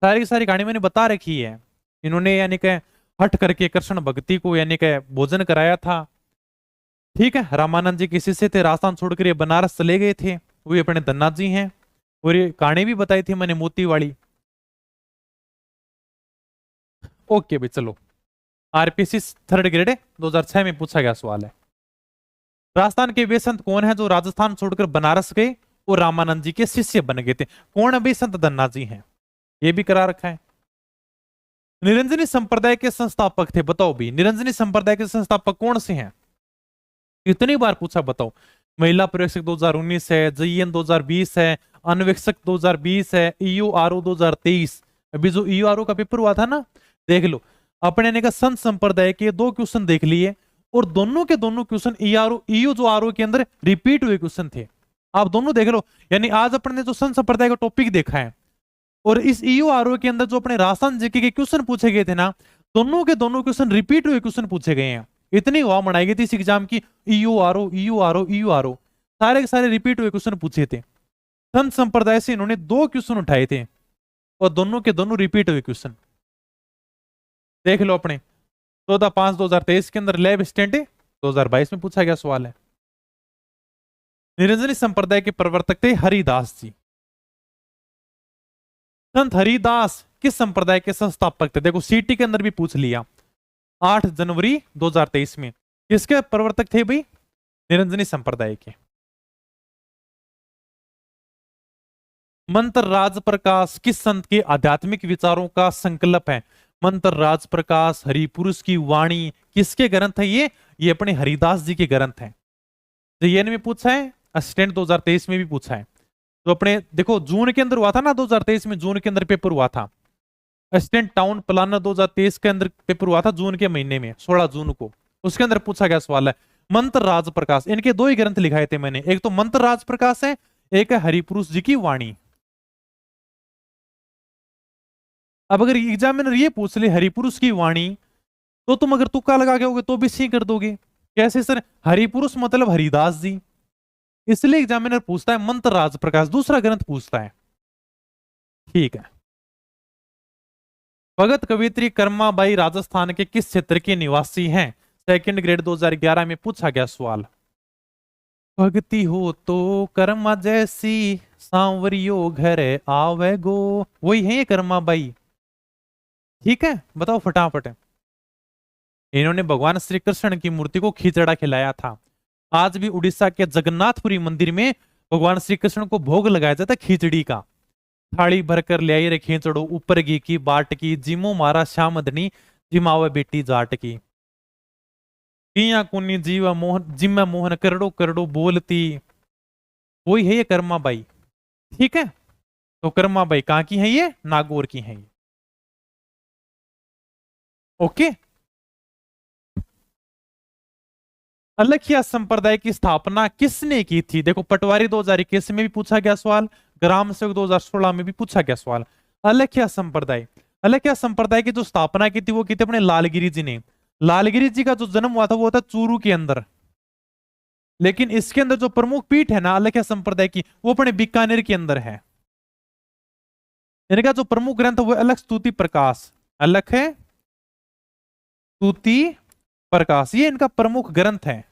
सारी की सारी कहानी मैंने बता रखी है। इन्होंने यानी कि हट करके कृष्ण भक्ति को यानी कि भोजन कराया था। ठीक है, रामानंद जी किसी से थे, राजस्थान छोड़कर ये बनारस चले गए थे, वो अपने धन्ना जी हैं। और ये कहानी भी बताई थी मैंने मोती वाली। ओके भाई, चलो। आरपीसी थर्ड ग्रेड 2006 में पूछा गया सवाल है। राजस्थान के वे संत कौन है जो राजस्थान छोड़कर बनारस गए और रामानंद जी के शिष्य बन गए थे? कौन अभी संत धन्ना जी हैं, ये भी करा रखा है। निरंजनी संप्रदाय के संस्थापक थे। बताओ भी, निरंजनी संप्रदाय के संस्थापक कौन से हैं? कितनी बार पूछा, बताओ। महिला पर्यवेक्षक 2019 है, जीएन 2020 है, अन्वेक्षक 2020 है, ईयूआरओ 2023। अभी जो ईयूआरओ का पेपर हुआ था ना, देख लो। अपने ने का संत संप्रदाय के 2 क्वेश्चन देख लिए, और दोनों के दोनों क्वेश्चन ईयू जो आरओ के अंदर रिपीट हुए क्वेश्चन थे। आप दोनों देख लो, यानी आज अपने ने जो संत संप्रदाय का टॉपिक देखा है, और इस ईयूआरओ के अंदर जो अपने राजस्थान जीके के क्वेश्चन पूछे गए थे ना, दोनों के दोनों क्वेश्चन रिपीट हुए क्वेश्चन पूछे गए हैं। इतनी वाह मनाई गई थी इस एग्जाम की, ईयूआरओ ईयूआरओ ईयूआरओ, सारे के सारे रिपीट हुए क्वेश्चन पूछे थे। संत संप्रदाय से इन्होंने 2 क्वेश्चन उठाए थे, और दोनों के दोनों रिपीट हुए क्वेश्चन देख लो। अपने 14/5/2023 के अंदर लैब स्टैंड 2022 में पूछा गया सवाल है। निरंजनी संप्रदाय के प्रवर्तक थे हरिदास जी। संत हरिदास किस संप्रदाय के संस्थापक थे? देखो, सीटी के अंदर भी पूछ लिया 8 जनवरी 2023 में। किसके प्रवर्तक थे भाई? निरंजनी संप्रदाय के। मंत्र राज प्रकाश किस संत के आध्यात्मिक विचारों का संकल्प है? मंत्र राज प्रकाश, हरिपुरुष की वाणी, किसके ग्रंथ है ये अपने हरिदास जी के ग्रंथ हैं। जेएन में पूछा है, असिस्टेंट 2023 में भी पूछा है। तो अपने देखो, जून के अंदर हुआ था ना, 2023 में जून के अंदर पेपर हुआ था। असिस्टेंट टाउन प्लानर 2023 के अंदर पेपर हुआ था जून के महीने में, 16 जून को। उसके अंदर पूछा गया सवाल है मंत्र राज प्रकाश। इनके 2 ही ग्रंथ लिखाए थे मैंने, एक तो मंत्र राज प्रकाश है, एक है हरिपुरुष जी की वाणी। अब अगर एग्जामिनर ये पूछ ले हरिपुरुष की वाणी, तो तुम अगर तुक्का लगा के होगे तो भी सी कर दोगे। कैसे सर? हरिपुरुष मतलब हरिदास जी, इसलिए एग्जामिनर पूछता है मंत्र राज प्रकाश, दूसरा ग्रंथ पूछता है। ठीक है। भगत कवित्री कर्माबाई राजस्थान के किस क्षेत्र के निवासी हैं? सेकंड ग्रेड 2011 में पूछा गया सवाल। भक्ति हो तो कर्मा जैसी, सांवरियो घर आवे गो, वही है ये कर्माबाई। ठीक है, बताओ फटाफट। इन्होंने भगवान श्री कृष्ण की मूर्ति को खिचड़ा खिलाया था। आज भी उड़ीसा के जगन्नाथपुरी मंदिर में भगवान श्री कृष्ण को भोग लगाया जाता है खिचड़ी का। थाली भरकर ले आई रे खींचड़ो, ऊपर घी की बाट की, जिमो मारा श्यामदनी, जिमावे बेटी जाट की। किया कुनी जीवा मोहन, जिम्मा मोहन करड़ो करड़ो बोलती, वही है ये कर्माबाई। ठीक है, तो कर्माबाई कहां की है? ये नागौर की है ये। ओके। अलखिया संप्रदाय की स्थापना किसने की थी? देखो पटवारी 2021 में भी पूछा गया सवाल, ग्राम सेवक 2016 में भी पूछा गया सवाल। अलखिया संप्रदाय, अलखिया संप्रदाय की जो स्थापना की थी वो की थी अपने लालगिरी जी ने। लालगिरी जी का जो जन्म हुआ था वो था चूरू के अंदर, लेकिन इसके अंदर जो प्रमुख पीठ है ना अलखिया संप्रदाय की, वो अपने बीकानेर के अंदर है। इनका जो प्रमुख ग्रंथ है वो अलख स्तुति प्रकाश, अलख है स्तुति प्रकाश, ये इनका प्रमुख ग्रंथ है।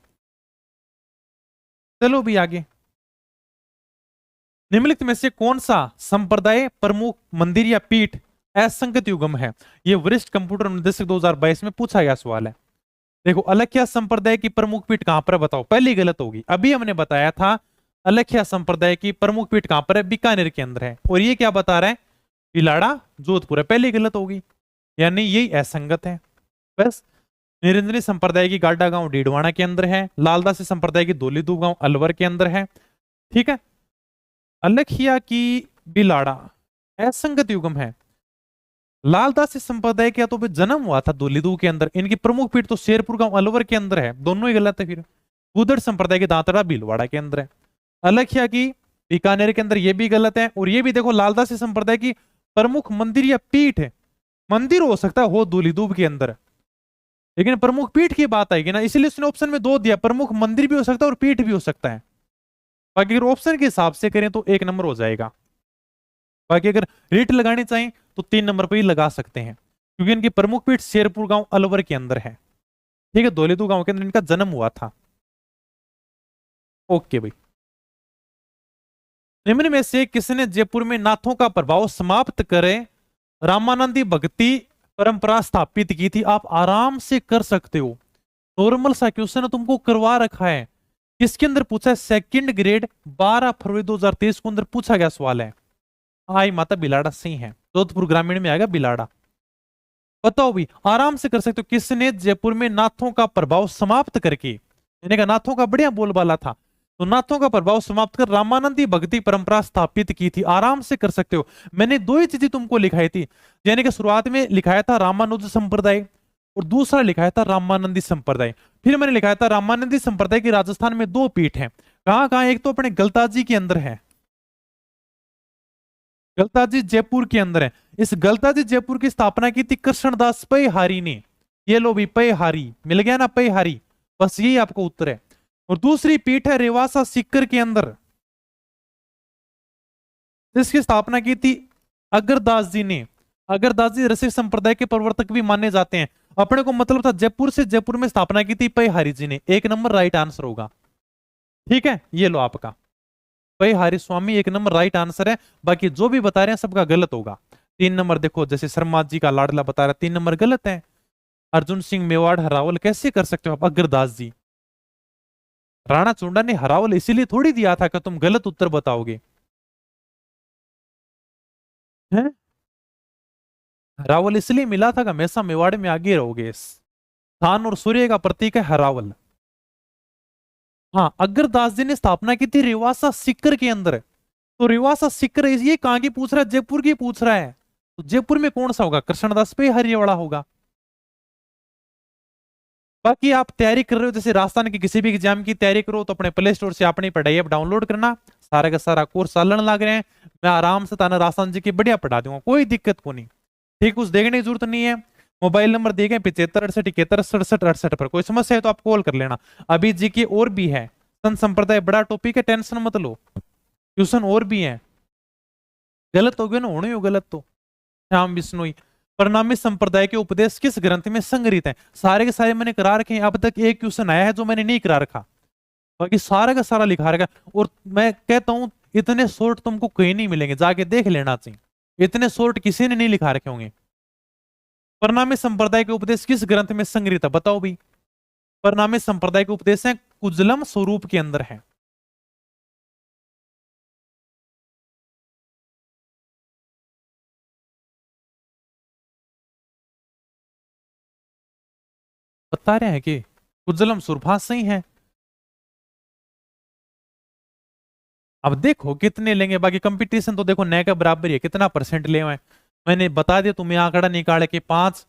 चलो भी आगे। निम्नलिखित में से कौन सा संप्रदाय प्रमुख मंदिर या पीठ असंगत युगम है? ये वरिष्ठ कंप्यूटर निर्देशक 2022 में पूछा गया सवाल है। देखो अलखिया संप्रदाय की प्रमुख पीठ कहां पर है बताओ? पहली गलत होगी, अभी हमने बताया था अलखिया संप्रदाय की प्रमुख पीठ कहां पर है? बीकानेर के अंदर है। और ये क्या बता रहा है? पिलाड़ा जोधपुर है, पहली गलत होगी, यानी यही असंगत है। बस। निरंजनी संप्रदाय की गाडा गांव डीडवाना के अंदर है। लालदासी संप्रदाय की दोलीदू गांव अलवर के अंदर है। ठीक है। अलखिया की बिलाड़ा असंगत युगम है। लालदासी संप्रदाय का तो भी जन्म हुआ था दोलीदू के अंदर, इनकी प्रमुख पीठ तो शेरपुर गांव अलवर के अंदर है, दोनों ही गलत है। फिर गुदड़ संप्रदाय के दांतड़ा भीलवाड़ा के अंदर है। अलखिया की बीकानेर के अंदर, ये भी गलत है। और ये भी देखो लालदासी संप्रदाय की प्रमुख मंदिर या पीठ है, मंदिर हो सकता है हो दोलीदूब के अंदर, लेकिन प्रमुख पीठ की बात आएगी ना, इसलिए उसने ऑप्शन में 2 दिया, प्रमुख मंदिर भी हो सकता है और पीठ भी हो सकता है। बाकी अगर ऑप्शन के हिसाब से करें तो 1 नंबर हो जाएगा। बाकी अगर रेट लगानी चाहें तो 3 नंबर पर ही लगा सकते हैं, क्योंकि इनकी प्रमुख पीठ शेरपुर गांव अलवर के अंदर है। ठीक है, दोलीदू गांव के अंदर इनका जन्म हुआ था। ओके भाई। निम्न में से किसने जयपुर में नाथों का प्रभाव समाप्त करे रामानंदी भक्ति परंपरा स्थापित की थी? आप आराम से कर सकते हो, नॉर्मल सा क्वेश्चन तुमको करवा रखा है। किसके अंदर पूछा है? सेकंड ग्रेड 12 फरवरी 2023 को अंदर पूछा गया सवाल है। आई माता बिलाड़ा सिंह है, जोधपुर ग्रामीण में आएगा बिलाड़ा। बताओ भी, आराम से कर सकते हो। किसने जयपुर में नाथों का प्रभाव समाप्त करके, यानी कि नाथों का बढ़िया बोलबाला था, तो नाथों का प्रभाव समाप्त कर रामानंदी भक्ति परंपरा स्थापित की थी? आराम से कर सकते हो। मैंने 2 ही चीजें तुमको लिखाई थी, यानी कि शुरुआत में लिखाया था रामानुज संप्रदाय और दूसरा लिखाया था रामानंदी संप्रदाय। फिर मैंने लिखाया था रामानंदी संप्रदाय की राजस्थान में 2 पीठ हैं। कहां कहां? एक तो अपने गलताजी के अंदर है, गलताजी जयपुर के अंदर है। इस गलताजी जयपुर की स्थापना की थी कृष्णदास पैहारी ने। ये लो भी पैहारी मिल गया ना, पैहारी, बस यही आपको उत्तर है। और दूसरी पीठ है रेवासा सीकर के अंदर, जिसकी स्थापना की थी अगरदास जी ने। अगरदास जी रसिक संप्रदाय के प्रवर्तक भी माने जाते हैं। अपने को मतलब था जयपुर से, जयपुर में स्थापना की थी पैहारी जी ने। 1 नंबर राइट आंसर होगा। ठीक है, ये लो आपका पैहारी स्वामी 1 नंबर राइट आंसर है। बाकी जो भी बता रहे हैं सबका गलत होगा। 3 नंबर देखो, जैसे शर्मा जी का लाडला बता रहा है, 3 नंबर गलत है। अर्जुन सिंह मेवाड़ हरावल कैसे कर सकते हो आप? अगरदास जी, राणा चुंडा ने हरावल इसीलिए थोड़ी दिया था कि तुम गलत उत्तर बताओगे। हैं? हरावल इसलिए मिला था कि हमेशा मेवाड़ में आगे रहोगे। स्थान और सूर्य का प्रतीक है हरावल। हाँ, अगरदास जी ने स्थापना की थी रेवासा सीकर के अंदर। तो रेवासा सीकर ये कहां की पूछ रहा है? जयपुर की पूछ रहा है। तो जयपुर में कौन सा होगा? कृष्णदास पे हरियावाड़ा होगा। बाकी आप तैयारी कर रहे हो, जैसे राजस्थान की किसी भी एग्जाम की तैयारी करो, तो अपने प्ले स्टोर से अपनी पढ़ाई ऐप डाउनलोड करना। सारा का सारा कोर्स चलन लग रहे हैं, मैं आराम से ताना राजस्थान जी की बढ़िया पढ़ा दूंगा, कोई दिक्कत को नहीं। ठीक, कुछ देखने की जरूरत नहीं है। मोबाइल नंबर दिए गए 75 68 71 67 68 पर। कोई समस्या है तो आप कॉल कर लेना। अभी जीके और भी है, संत संप्रदाय बड़ा टॉपिक है, टेंशन मत लो। ट्यूशन और भी है। गलत हो गया ना, होने हो गलत तो। श्याम बिश्नोई, परिणामी संप्रदाय के उपदेश किस ग्रंथ में संग्रहित है? सारे के सारे मैंने करा रखे हैं। अब तक एक क्वेश्चन आया है जो मैंने नहीं करा रखा, बाकी सारा का सारा लिखा रखा। और मैं कहता हूं इतने शॉर्ट तुमको कहीं नहीं मिलेंगे, जाके देख लेना चाहिए। इतने शॉर्ट किसी ने नहीं लिखा रखे होंगे। परिणामी संप्रदाय के उपदेश किस ग्रंथ में संग्रहित है? बताओ भाई। परिणामी संप्रदाय के उपदेश है कुजलम स्वरूप के अंदर है। बता रहे हैं कि कुजलम स्वरूप, हाँ सही है। अब देखो कितने लेंगे, बाकी कंपटीशन तो देखो नए के बराबर ही है, कितना परसेंट ले हुए हैं। मैंने बता दिया तुम्हें आंकड़ा निकाल के 5,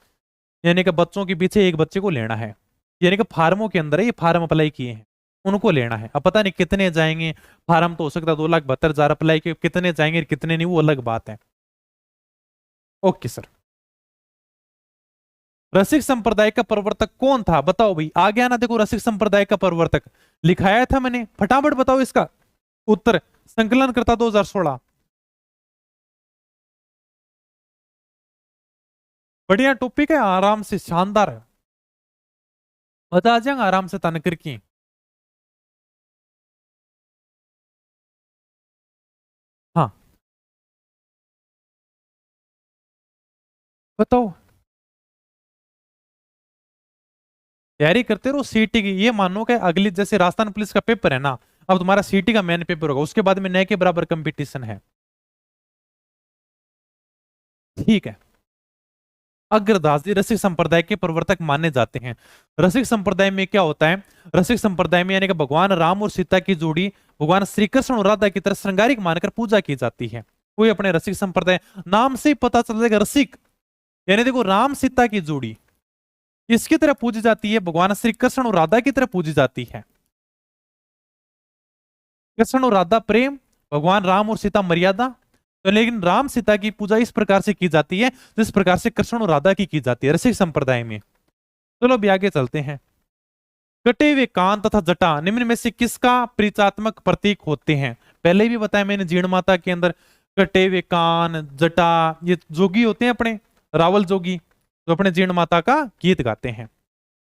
यानी कि बच्चों के पीछे एक बच्चे को लेना है। यानी कि फार्मों के अंदर है, ये फार्म अप्लाई किए हैं उनको लेना है। अब पता नहीं कितने जाएंगे, फार्म तो हो सकता है 2,72,000 अप्लाई किए, कितने जाएंगे कितने नहीं वो अलग बात है। Okay sir. रसिक संप्रदाय का प्रवर्तक कौन था? बताओ भाई, आ गया ना? देखो रसिक संप्रदाय का प्रवर्तक लिखाया था मैंने, फटाफट बताओ इसका उत्तर। संकलन करता 2016। बढ़िया टॉपिक है, आराम से, शानदार है, मजा आ जाएगा आराम से तनकर की। हाँ बताओ। तैयारी करते रहो सीटी की। ये मानो कि अगली जैसे राजस्थान पुलिस का पेपर है ना, अब तुम्हारा सीटी का मेन पेपर होगा, उसके बाद में नए के बराबर कंपटीशन है। ठीक है। अग्रदास जी रसिक संप्रदाय के प्रवर्तक माने जाते हैं। रसिक संप्रदाय में क्या होता है? रसिक संप्रदाय में यानी कि भगवान राम और सीता की जोड़ी भगवान श्री कृष्ण और राधा की तरह श्रृंगारिक मानकर पूजा की जाती है। कोई अपने रसिक संप्रदाय, नाम से ही पता चल जाएगा रसिक, यानी देखो राम सीता की जोड़ी इसकी तरह पूजी जाती है, भगवान श्री कृष्ण और राधा की तरह पूजी जाती है। कृष्ण और राधा प्रेम, भगवान राम और सीता मर्यादा। तो लेकिन राम सीता की पूजा इस प्रकार से की जाती है जिस प्रकार से कृष्ण और राधा की जाती है रसिक संप्रदाय में। चलो अभी आगे चलते हैं। कटे हुए कान तथा जटा निम्न में से किसका प्रतीकात्मक प्रतीक होते हैं? पहले भी बताया मैंने, जीण माता के अंदर कटे हुए कान, जटा, ये जोगी होते हैं अपने, रावल जोगी, जो अपने जीण माता का गीत गाते हैं।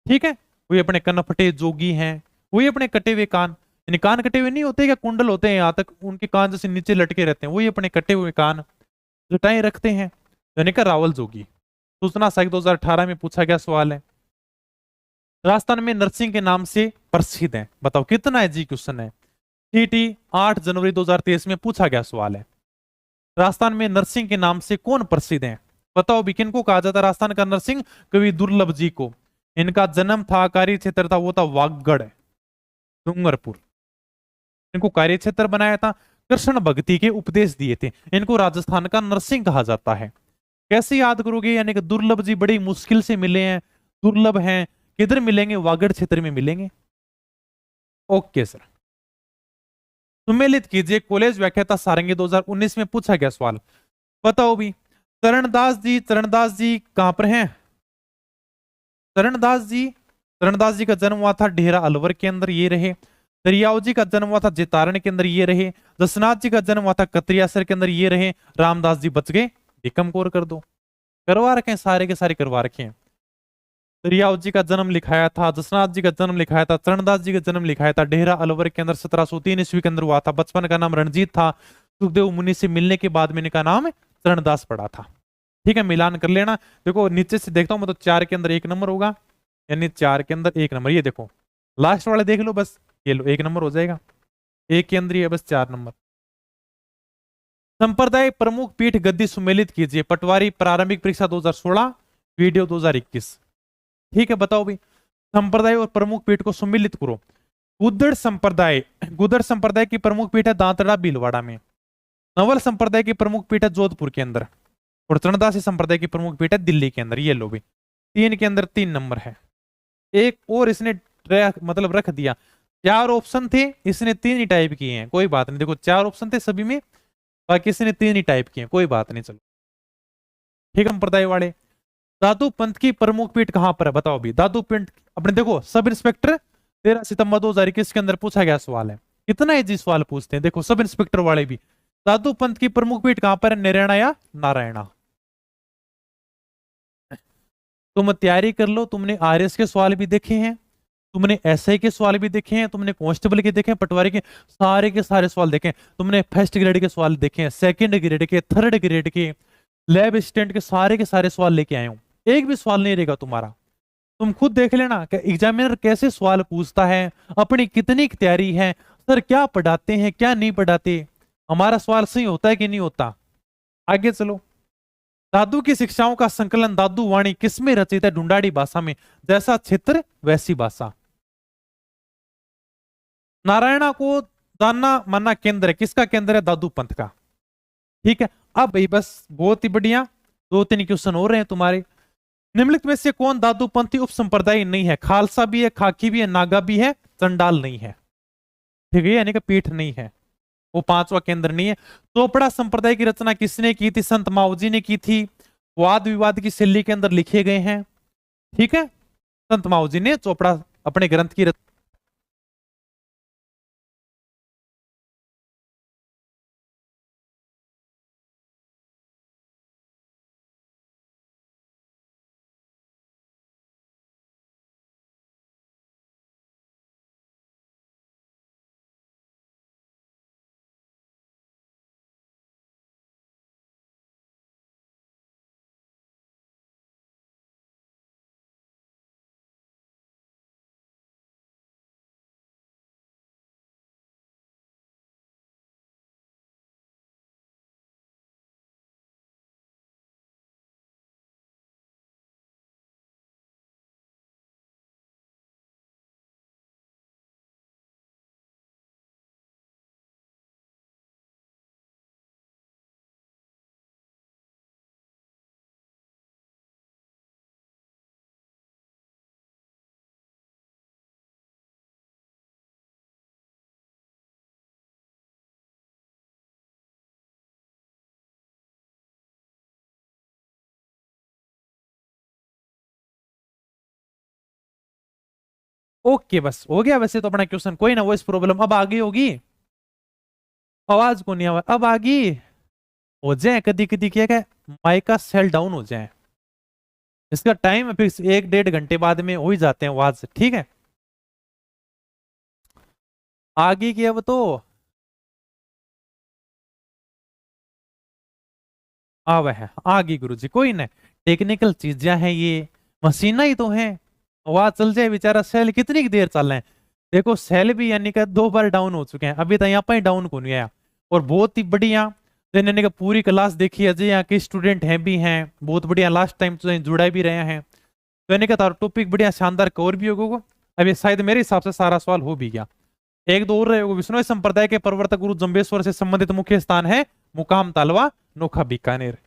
ठीक है, वही अपने कनफटे जोगी हैं, वही अपने कटे हुए कान, यानी कान कटे हुए नहीं होते, क्या कुंडल होते हैं यहाँ तक, उनके कान जैसे नीचे लटके रहते हैं, वही अपने कटे हुए कान जटाएं रखते हैं, यानी का रावल जोगी। सूचना साइक 2018 में पूछा गया सवाल है। राजस्थान में नरसिंह के नाम से प्रसिद्ध है, बताओ कितना है जी क्वेश्चन है। सीटी 8 जनवरी 2023 में पूछा गया सवाल है। राजस्थान में नरसिंह के नाम से कौन प्रसिद्ध है? बताओ भी, किनको कहा जाता है राजस्थान का नरसिंह? कवि दुर्लभ जी को। इनका जन्म था, कार्य क्षेत्र था, वो था वागड़ डूंगरपुर। इनको कार्य क्षेत्र बनाया था, कृष्ण भक्ति के उपदेश दिए थे। इनको राजस्थान का नरसिंह कहा जाता है। कैसे याद करोगे? यानी कि दुर्लभ जी बड़ी मुश्किल से मिले हैं, दुर्लभ हैं, किधर मिलेंगे? वागड़ क्षेत्र में मिलेंगे। Okay sir. सुमेलित कीजिए कॉलेज व्याख्याता सारंगी 2019 में पूछा गया सवाल। बताओ भी, चरणदास जी कहां पर हैं? चरणदास जी का जन्म हुआ था डेरा अलवर के अंदर, ये रहे। दरियाओ जी का जन्म हुआ था जितारण के अंदर, ये रहे। जसनाथ जी का जन्म हुआ था कतरियासर के अंदर, ये रहे। रामदास जी बच गए, एकम कोर कर दो। करवा रखे हैं, सारे के सारे करवा रखे हैं। दरियाओ जी का जन्म लिखाया था, जसनाथ जी का जन्म लिखाया था, चरणदास जी का जन्म लिखाया था डेरा अलवर के अंदर 1703 ईस्वी के अंदर हुआ था। बचपन का नाम रणजीत था। सुखदेव मुनि से मिलने के बाद मैंने का नाम चरणदास पड़ा था। ठीक है, मिलान कर लेना। देखो नीचे से देखता हूं मैं तो 4 के अंदर 1 नंबर होगा, यानी 4 के अंदर 1 नंबर। ये देखो लास्ट वाले देख लो बस, ये लो 1 नंबर हो जाएगा। 1 के अंदर ही है बस 4 नंबर। संप्रदाय प्रमुख पीठ गद्दी सुमेलित कीजिए। पटवारी प्रारंभिक परीक्षा 2016, वीडियो 2021। ठीक है, बताओ भाई, संप्रदाय और प्रमुख पीठ को सुमेलित करो। गुदड़ संप्रदाय की प्रमुख पीठ है दांतड़ा भीलवाड़ा में। नवल संप्रदाय की प्रमुख पीठ है जोधपुर के अंदर। और चरणदासी संप्रदाय की प्रमुख पीठ है दिल्ली के अंदर। ये लो भाई, 3 के अंदर 3 नंबर है। एक और इसने मतलब रख दिया, 4 ऑप्शन थे, इसने 3 ही टाइप किए हैं, कोई बात नहीं। देखो 4 ऑप्शन थे सभी में, बाकी इसने 3 ही टाइप किए हैं, कोई बात नहीं। चलो ठीक है, संप्रदाय वाले। दादू पंथ की प्रमुख पीठ कहां पर है बताओ भी। दादू पंथ अपने देखो, सब इंस्पेक्टर 13 सितंबर 2021 के अंदर पूछा गया सवाल है। कितना इजी सवाल पूछते हैं देखो, सब इंस्पेक्टर वाले भी। दादू पंथ की प्रमुख पीठ कहां पर है, निर्णा या नारायणा। तुम तैयारी कर लो, तुमने आरएस के सवाल भी देखे हैं, तुमने एसआई के सवाल भी देखे हैं, तुमने कांस्टेबल के देखे हैं, पटवारी के सारे सवाल देखे हैं, तुमने फर्स्ट ग्रेड के सवाल देखे हैं, सेकंड ग्रेड के, थर्ड ग्रेड के, लैब असिस्टेंट के सारे सवाल लेके आए हूं। एक भी सवाल नहीं रहेगा तुम्हारा। तुम खुद देख लेना कि एग्जामिनर कैसे सवाल पूछता है, अपनी कितनी तैयारी है, सर क्या पढ़ाते हैं क्या नहीं पढ़ाते, हमारा सवाल सही होता है कि नहीं होता। आगे चलो। दादू की शिक्षाओं का संकलन दादू वाणी किसमें रचित है, ढूंढाड़ी भाषा में, जैसा क्षेत्र वैसी भाषा। नारायणा को जानना मानना केंद्र है, किसका केंद्र है, दादू पंथ का। ठीक है, अब भाई बस बहुत ही बढ़िया, 2-3 क्वेश्चन हो रहे हैं तुम्हारे। निम्नलिखित में से कौन दादू पंथी उप संप्रदाय नहीं है, खालसा भी है, खाकी भी है, नागा भी है, चंडाल नहीं है। ठीक है, यानी कि पीठ नहीं है, वो 5वां केंद्र नहीं है। चोपड़ा संप्रदाय की रचना किसने की थी, संत माऊजी ने की थी, वाद विवाद की शैली के अंदर लिखे गए हैं। ठीक है, संत माऊजी ने चोपड़ा अपने ग्रंथ की ओके बस हो गया वैसे तो अपना क्वेश्चन, कोई ना वो इस प्रॉब्लम अब आ गई होगी। आवाज को नहीं, आवाज अब आ गई। हो जाए कदी कदी क्या है, माइक का सेल डाउन हो जाए, इसका टाइम फिक्स 1-1.5 घंटे बाद में हो ही जाते हैं आवाज। ठीक है, आ गई कि अब तो अब है, आ गई गुरुजी, कोई ना, टेक्निकल चीजें हैं ये, मशीना ही तो है। आवाज चल जाए बेचारा, सेल कितनी देर चल रहे हैं। देखो सेल भी यानी कि 2 बार डाउन हो चुके हैं, अभी तो यहाँ पर डाउन को नहीं आया। और बहुत ही बढ़िया, तो यानी कि पूरी क्लास देखी अजय, यहाँ के स्टूडेंट हैं भी हैं बहुत बढ़िया, लास्ट टाइम तो जुड़ा भी रहे हैं, तो यानी कि तार टॉपिक बढ़िया शानदार कवर भी होगा। अभी शायद मेरे हिसाब से सारा सवाल हो भी गया। एक दो और रहे होगा। विष्णु संप्रदाय के प्रवर्तक गुरु जम्बेश्वर से संबंधित मुख्य स्थान है मुकाम तालवा, नोखा, बीकानेर।